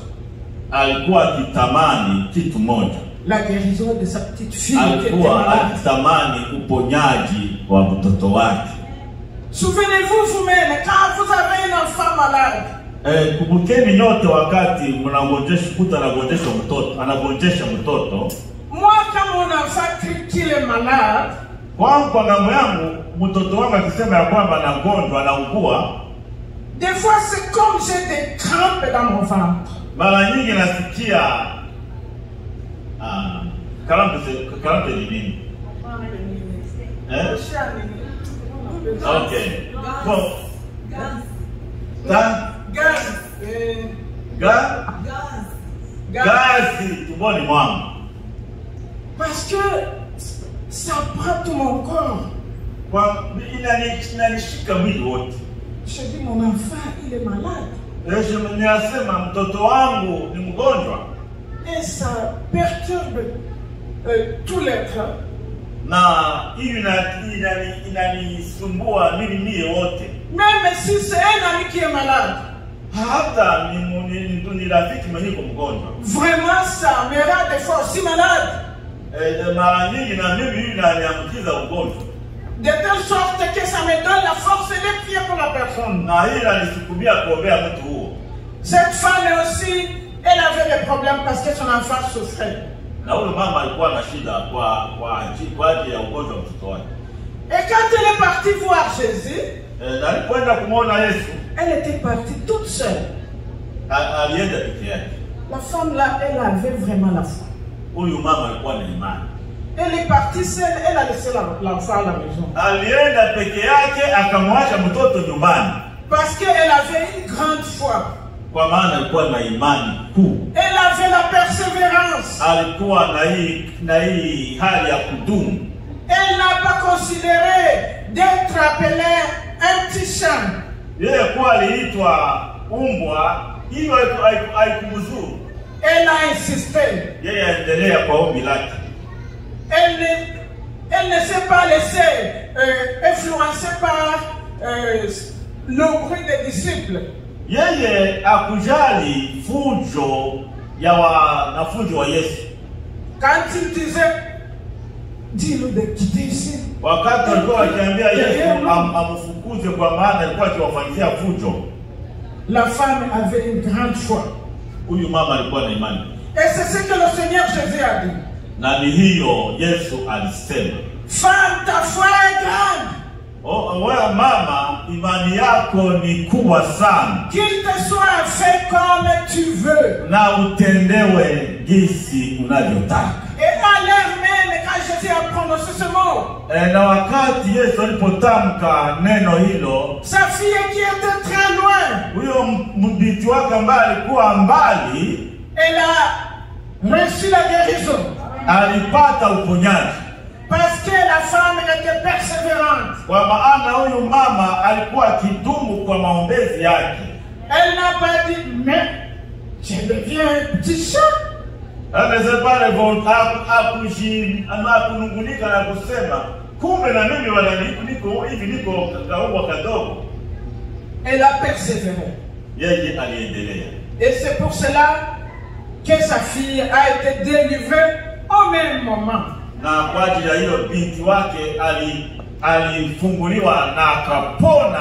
Alikuwa akitamani kitu moja.
La guérison de sa petite fille qui était
Alikuwa
malade.
akitamani uponyaji wa mtoto wake.
Souvenez-vous vous-même, quand vous avez un enfant malade,
Kumbukeni nyote wakati mnagonjesha kuta anagonjesha mtoto.
moi quand mon enfant crie qu'il est malade,
Kwa ngambo yangu mtoto wangu akisema ya kwamba anagonjwa anaugua,
des fois c'est comme j'ai des crampes dans mon ventre.
mara nyingi nasikia karampe ni nini? Okay. Bon. Gazi tumboni mwangu.
Parce que ça prend tout mon corps.
Kwa inanishika mwili wote.
Je dis mon enfant il est malade.
Ninasema mtoto wangu ni mgonjwa.
Et ça perturbe tout l'être.
Na hiyo inanisumbua mimi wote.
Même si c'est un ami qui est malade.
Hata ni rafiki mwenye mgonjwa.
Vraiment ça me rend des fois aussi malade.
Mara nyingi na mimi inaniambukiza ugonjwa.
De telle sorte que ça me donne la force de prier pour la personne.
Na hii inanisukumia kuombea mtu huo.
Cette femme aussi, elle avait des problèmes parce que son enfant souffrait.
Na huyo mama alikuwa na shida kwa ajili ya ugonjwa wa mtoto wake.
Et quand elle est partie voir Jésus,
alipoenda kumwona Yesu,
elle était partie toute seule.
Alienda peke yake.
La femme là, elle avait vraiment la foi.
Huyu mama alikuwa na imani.
Elle est partie seule, elle a laissé l'enfant à la maison.
Alienda peke yake akamwacha mtoto nyumbani.
Parce qu'elle avait une grande foi.
Kwa maana alikuwa na imani kuu.
Elle avait la persévérance.
Alikuwa na hii hali ya kudumu.
Elle n'a pas considéré d'être appelée un petit chat.
Yeye kwa aliitwa umbwa, hiyo haikumzuru.
Elle a insisté.
Yeye aendelea kwa ombi lake.
Elle ne s'est pas laissée influencer par le bruit des disciples.
Yeye akujali fujo ya wanafunzi wa Yesu.
Quand il disait, dis-le de quitter ici.
Wakati alikuwa akiambia Yesu amfukuze kwa maana alikuwa akiwafanyia fujo.
La femme avait une grande foi.
Huyu mama alikuwa na imani.
Et c'est ce que le Seigneur Jésus a dit.
Na ni hiyo Yesu alisema.
Femme, ta foi est grande.
Wewe mama, imani yako ni kubwa sana.
Qu'il te soit fait comme tu veux.
Na utendewe jinsi unavyotaka.
Et à l'heure même, quand Jésus a prononcé ce mot,
na wakati Yesu alipotamka neno hilo,
sa fille qui était très loin,
huyo mbiti wake ambaye alikuwa mbali,
elle a reçu la guérison.
Alipata uponyaji.
Parce que la femme était persévérante.
Kwa maana huyu mama alikuwa akidumu kwa maombezi yake.
Elle n'a pas dit, mais je deviens un petit chat.
Amesema hakunungunika na kusema kumbe na mimi niko hivi, niko kaumbwa kadogo.
Elle a persévéré.
Yeye aliendelea.
Et c'est pour cela que sa fille a été délivrée au même moment.
Na kwa ajili ya hiyo binti wake alifunguliwa na akapona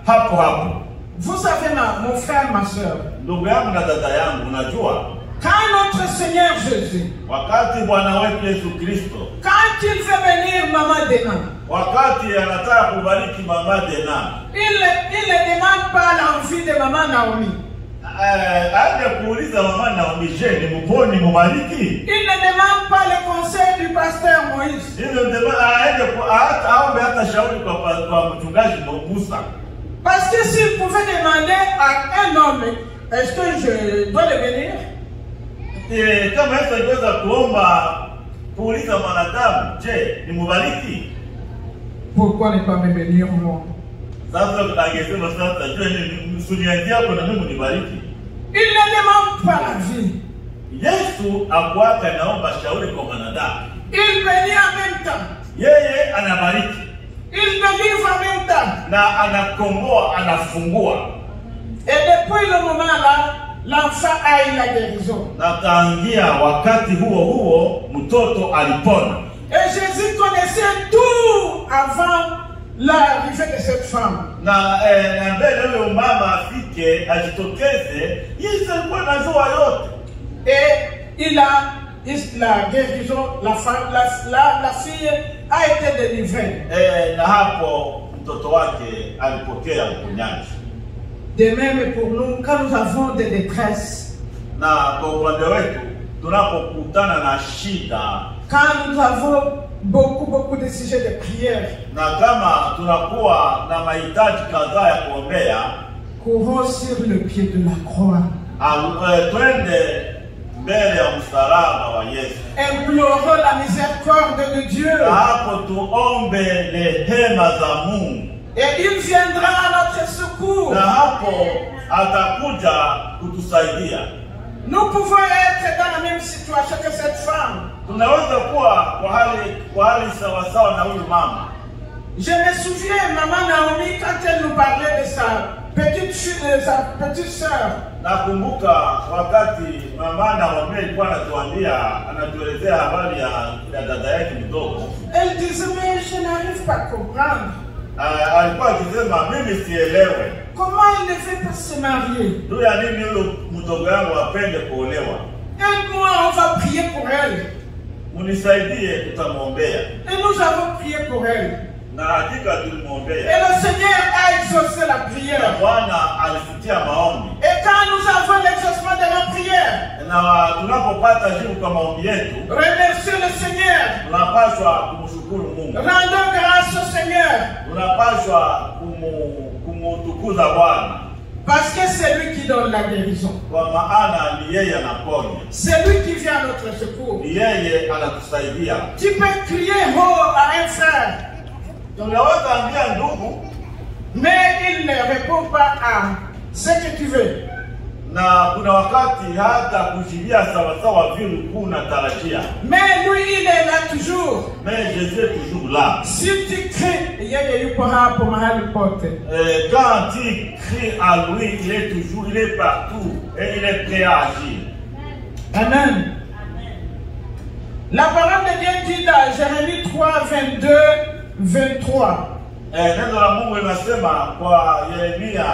hapo hapo.
Vous savez, mon frère, ma soeur,
Ndugu yangu na dada yangu, unajua
quand notre Seigneur Jésus,
wakati Bwana wetu Yesu Kristo,
quand il fait venir Maman Dena,
wakati anataka kubariki Mama Dena,
il ne demande pas l'envie de Maman Naomi.
aje kuuliza Mama Naomi, je, ni mponi mubariki?
Il ne demande pas le conseil du pasteur Moïse.
Ile ndio aombe hata shauri kwa mchungaji Musa.
Parce que s'il pouvait demander à un homme, est-ce que je dois le bénir?
Kama Yesu aliweza kuomba kuuliza mwanadamu, je, ni mubariki?
Pourquoi ne pas me bénir moi?
Sasa angesema sasa, je, ni msunianzi yako na mimi nibariki?
Il ne demande pas la vie.
Yesu akwaka naomba shauri kwa mwanadamu.
Il bénit en même temps.
Yeye anabariki.
Il délivre en même temps.
Na anakomboa, anafungua.
Et depuis le moment là, l'enfant a eu la guérison.
Na tangia wakati huo mtoto alipona.
Et Jésus connaissait tout avant l'arrivée de cette femme.
Na mbele huyo mama afike ajitokeze, Yesu alikuwa anajua yote.
Et la guérison, la fille a été délivrée.
Na hapo mtoto wake alipokea uponyaji.
De même pour nous, quand nous avons des détresses,
Na kwa upande wetu tunapokutana na shida,
quand nous avons beaucoup de sujets de prière,
na kama tunakuwa na mahitaji kadhaa ya kuombea,
courons sur le pied de la croix.
Twende mbele ya msalaba wa Yesu.
Implorons la miséricorde de Dieu.
Na hapo tuombe rehema za Mungu.
Et il viendra à notre secours.
Na hapo atakuja kutusaidia.
Nous pouvons être dans la même situation que cette femme.
Tunaweza kuwa kwa hali sawa na huyu mama.
Je me souviens, Maman Naomi, quand elle nous parlait de sa petite fille, de sa petite sœur.
Nakumbuka wakati Mama Naomi alikuwa anatuelezea habari ya dada yake mdogo.
Elle disait, mais je n'arrive pas à comprendre.
Alikuwa akisema, mimi sielewe.
Comment elle ne fait pas se marier?
Ndio ya nini yule mdogo yangu apende kuolewa?
Aide-moi, on va prier pour elle.
Munisaidie, tutamwombea.
Et nous avons prié pour elle.
Na hakika
Et
tulimwombea.
le Seigneur a exaucé la prière.
Bwana alisikia maombi.
Et quand nous avons l'exaucement de la prière,
Na tunapopata jibu kwa maombi yetu,
remerciez le Seigneur.
tunapaswa kumshukuru Mungu.
Rendons grâce au Seigneur.
Tunapaswa kumtukuza Bwana.
Parce que c'est lui qui donne la guérison.
Kwa maana ni yeye anaponya.
C'est lui qui vient à notre secours.
Ni yeye anatusaidia.
Tu peux crier haut à un frère,
Tunaweza ambia ndugu,
mais il ne répond pas à ce que tu veux.
na kuna wakati hata kujibia sawasawa vile ulikuwa unatarajia.
Mais lui, il est là toujours.
Mais Jésus est toujours là.
Si tu cries, yeye yupo hapo mahali pote.
Quand tu cries à lui, il est partout et il est prêt à agir.
Amen. La parole de Dieu dit dans Jérémie 3, 22, 23.
Neno la Mungu linasema kwa Yeremia,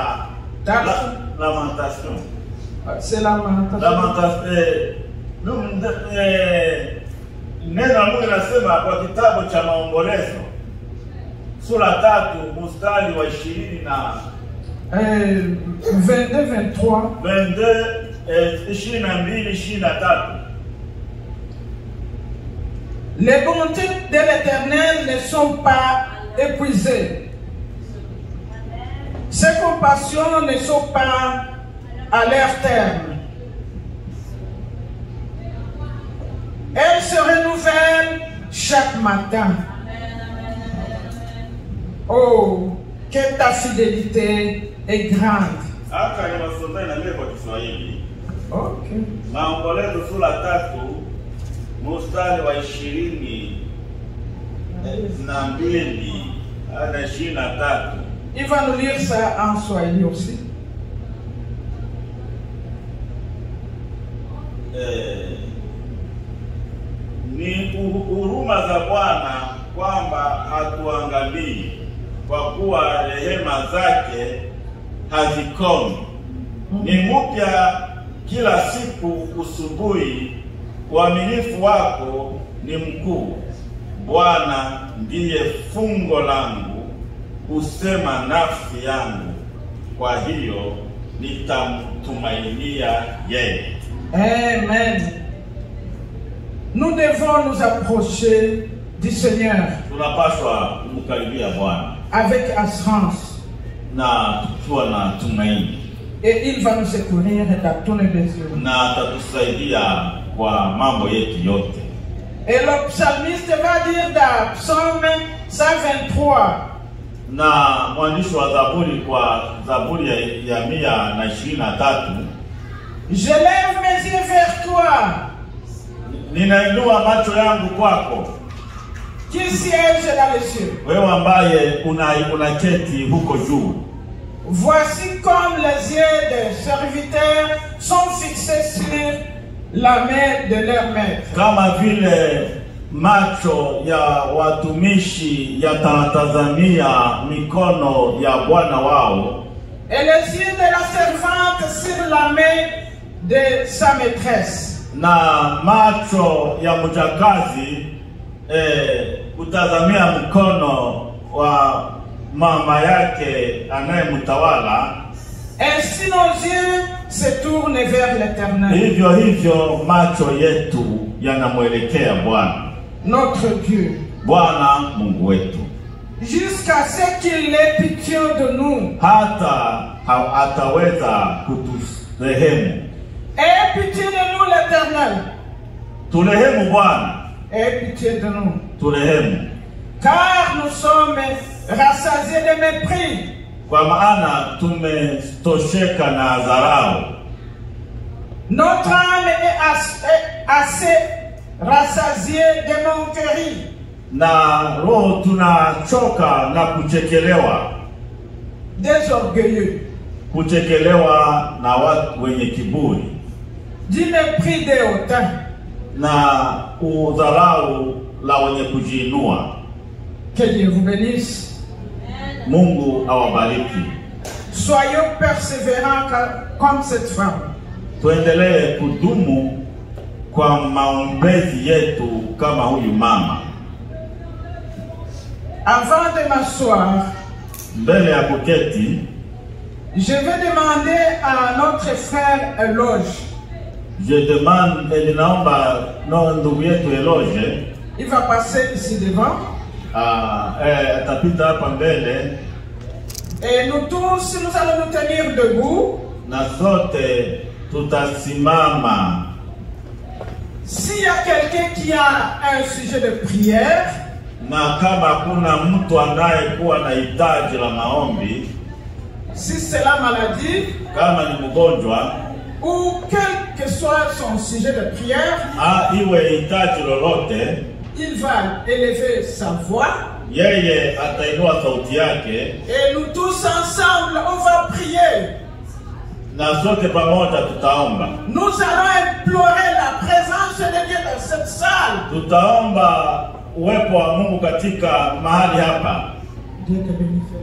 lamentation.
C'est lamentation.
Neno la Mungu linasema kwa kitabu cha Maombolezo sura 3 mstari wa 20 na
22, 23.
22, 23.
Les bontés de l'Éternel ne sont pas épuisées. Ses compassions ne sont pas à leur terme. Elles se renouvellent chaque matin. Oh, que ta fidélité est grande.
Haka ni masomo na mimi kwa Kiswahili.
Okay.
Maombolezo sura 3 mstari wa 22 hadi 23.
Il va nous lire ça en Swahili aussi.
Ni huruma za Bwana kwamba hatuangamii, kwa kuwa rehema zake hazikomi. Ni mpya kila siku usubuhi, uaminifu wako ni mkuu. Bwana ndiye fungo langu, husema nafsi yangu, kwa hiyo nitamtumainia yeye.
Amen. Nous devons nous approcher du Seigneur
Tunapaswa kumkaribia Bwana
avec assurance.
na tukiwa na tumaini,
Et il va nous secourir dans tous les besoins.
na atatusaidia kwa mambo yetu yote.
Et le psalmiste va dire dans Psaume 123,
Na mwandishi wa Zaburi kwa Zaburi ya 123,
je lève mes yeux vers toi,
ninainua macho yangu kwako,
qui siège dans les cieux.
wewe ambaye unaketi huko juu.
Voici comme les yeux des serviteurs sont fixés sur la main de leur maître.
Kama vile macho ya watumishi yatatazamia mikono ya bwana wao,
Et les yeux de la servante sur la main de sa maîtresse.
na macho ya mjakazi kutazamia mkono wa mama yake anayemtawala.
Ainsi nos yeux se tournent vers l'Éternel,
Hivyo macho yetu yanamwelekea Bwana,
notre Dieu,
Bwana Mungu wetu,
jusqu'à ce qu'il ait pitié de nous.
hata ataweza kuturehemu.
Aie pitié de nous, l'Éternel.
Turehemu Bwana,
Aie pitié de nous.
turehemu,
Car nous sommes rassasiés de mépris.
kwa maana tumetosheka na dharau.
Notre âme est assez rassasiée de moquerie.
Na roho tunachoka na kuchekelewa,
Des orgueilleux,
kuchekelewa na watu wenye kiburi
du mépris des hautains.
na udharau la wenye kujiinua.
Que Dieu vous bénisse.
Mungu awabariki.
Soyons persévérants comme cette femme.
Tuendelee kudumu kwa maombezi yetu kama huyu mama.
Avant de m'asseoir,
Mbele ya kuketi,
je vais demander à notre frère Eloge.
ninaomba ndugu yetu Eloge
Il va passer ici devant.
Atapita hapa mbele,
Et nous tous, nous allons nous tenir debout.
na sote tutasimama.
S'il y a quelqu'un qui a un sujet de prière,
Na kama kuna mtu anayekuwa na hitaji la maombi,
si c'est la maladie,
kama ni mgonjwa,
ou quel que soit son sujet de prière,
iwe hitaji lolote,
il va élever sa voix.
yeye atainua sauti yake,
Et nous tous ensemble, on va prier.
na sote pamoja tutaomba.
Nous allons implorer la présence de Dieu dans cette salle.
Tutaomba uwepo wa Mungu katika mahali hapa.
Dieu te bénisse.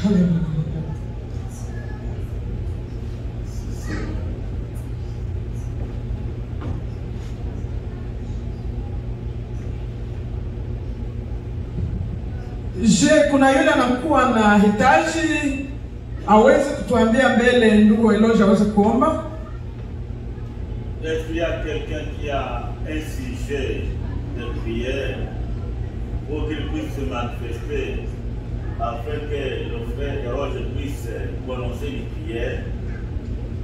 Alléluia. Je, kuna yule anakuwa na hitaji aweze kutuambia mbele, ndugu Eloge aweze kuomba?
Est-ce qu'il y a quelqu'un qui a un sujet de prière pour qu'il puisse se manifester afin que le frère Eloge puisse prononcer une prière?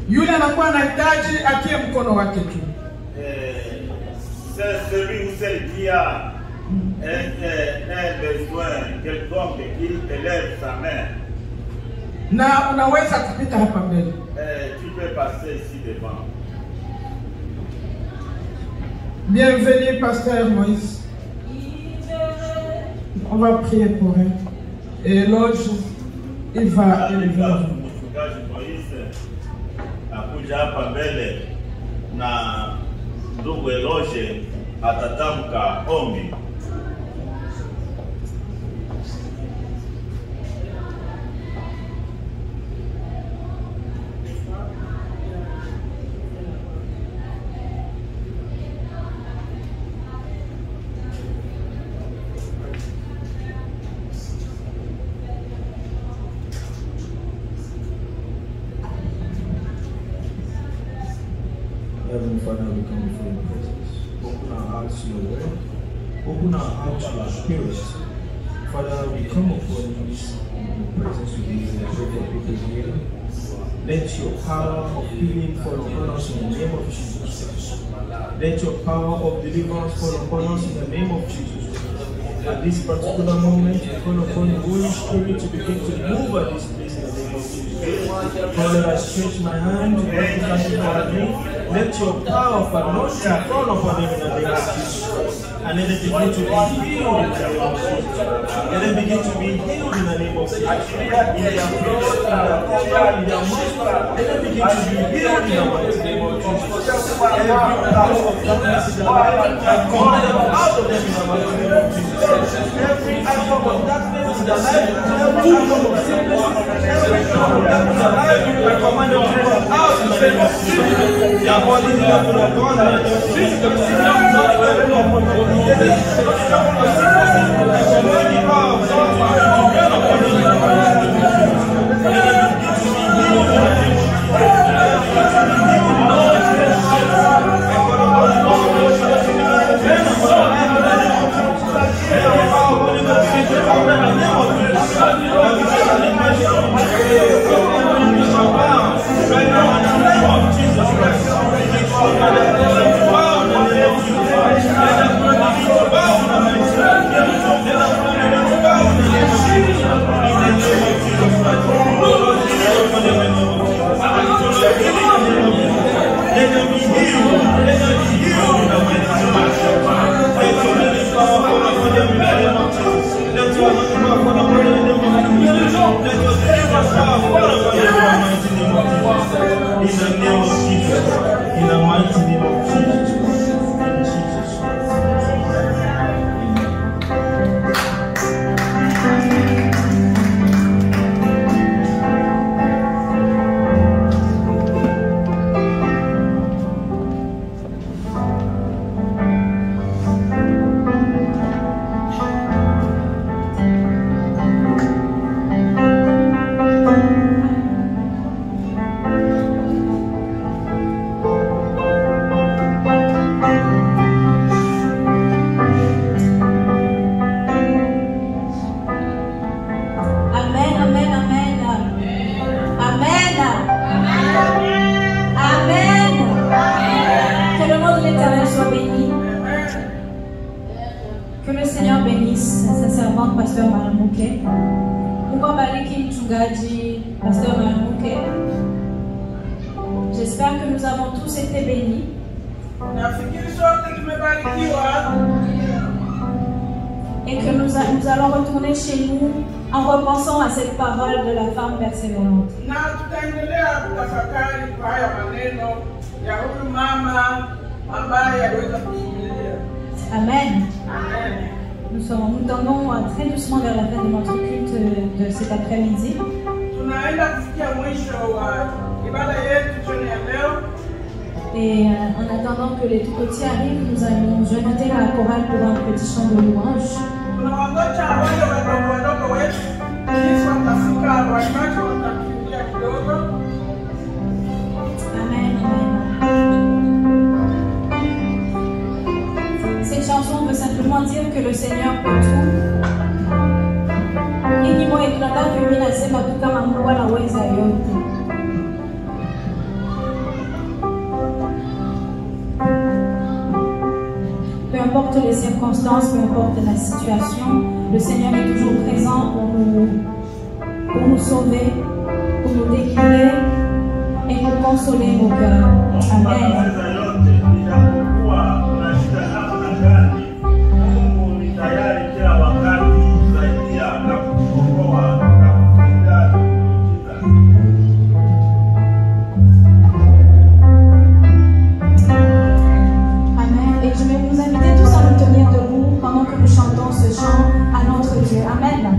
Yule anakuwa na hitaji atie mkono wake tu.
C'est celui ou celle qui a un besoin quelconque qui élève sa main.
Na unaweza kupita hapa mbele.
Tu peux passer ici devant.
Bienvenue, pasteur Moïse. On va prier pour elle. Et Eloge, il va élever.
Mchungaji Moïse akuja hapa mbele na ndugu Eloge atatamka ombi.
Heavenly Father, we come before your presence. Open our hearts to your word. Open our hearts to your spirit. Father, we come before you in your presence today and pray for people here. Let your power of healing fall upon us in the name of Jesus. Let your power of deliverance fall upon us in the name of Jesus. At this particular moment, we call upon the Holy Spirit to begin to move at this place in the name of Jesus. Father, I stretch my hand to me. Let your power of anointing fall upon them in the name of Jesus. And let them begin to be healed in the name of Jesus. Let them begin to be healed in the name of Jesus. In their breast, in their cover, in their muscles, let them begin to be healed in the mighty name of Jesus. Every power of darkness in their life, I call them out of them in the mighty name of Jesus. Every atom of darkness in their life, every atom of sickness, every atom of darkness in their life, I command them to come out in the name of Jesus. Their body is not going to go on and
J'espère que nous avons tous été bénis. Et que nous allons retourner chez nous en repensant à cette parole de la femme persévérante. Amen. Nous tendons très doucement vers la fin de notre culte de cet après-midi.
Tunaenda kufikia mwisho wa ibada yetu jioni ya leo.
Et en attendant que les tout petits arrivent, nous allons inviter la chorale pour un petit chant de louange.
Tunawangoja wale wadogo wetu ili watafika waimbaji watakimbia kidogo.
Amen, amen. Cette chanson veut simplement dire que le Seigneur peut tout. Inimo eklata vimi nasema tu kama Mungu anaweza yote. Peu importe les circonstances, peu importe la situation, le Seigneur est toujours présent pour nous sauver, pour nous délivrer et pour consoler nos cœurs. Amen. Amen.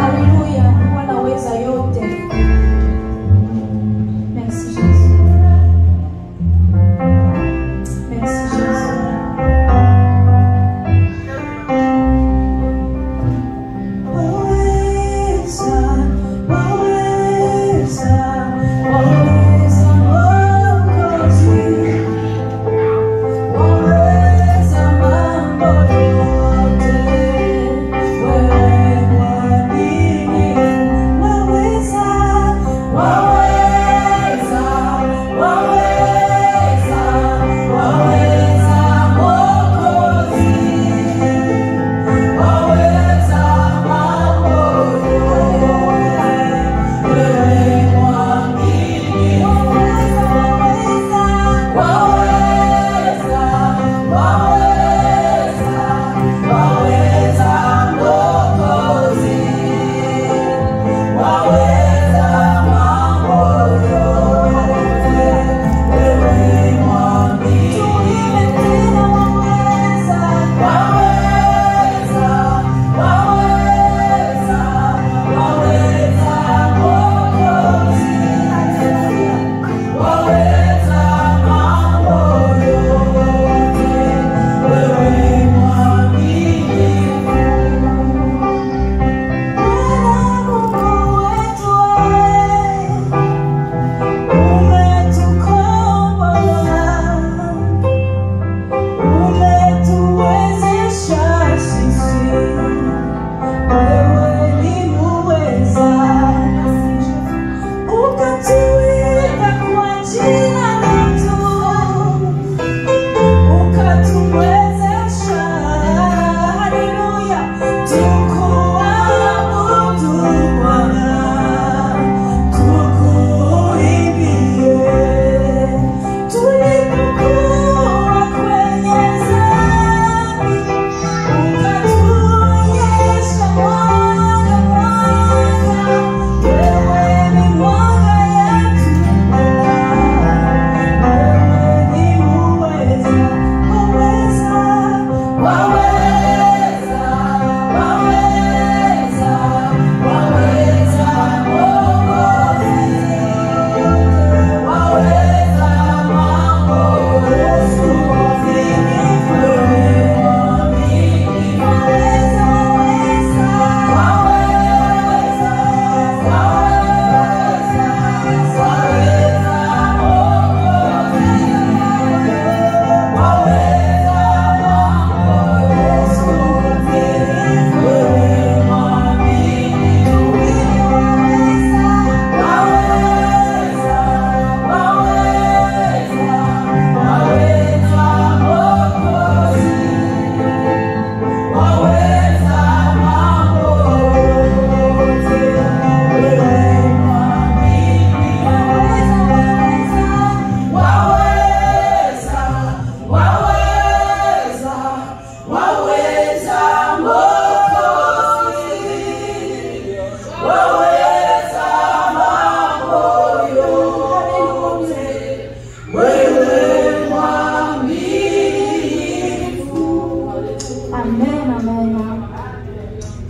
Alléluia. Mungu anaweza yote.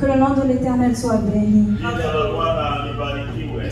Que le nom de l'Éternel soit béni.
Jina la Bwana libarikiwe.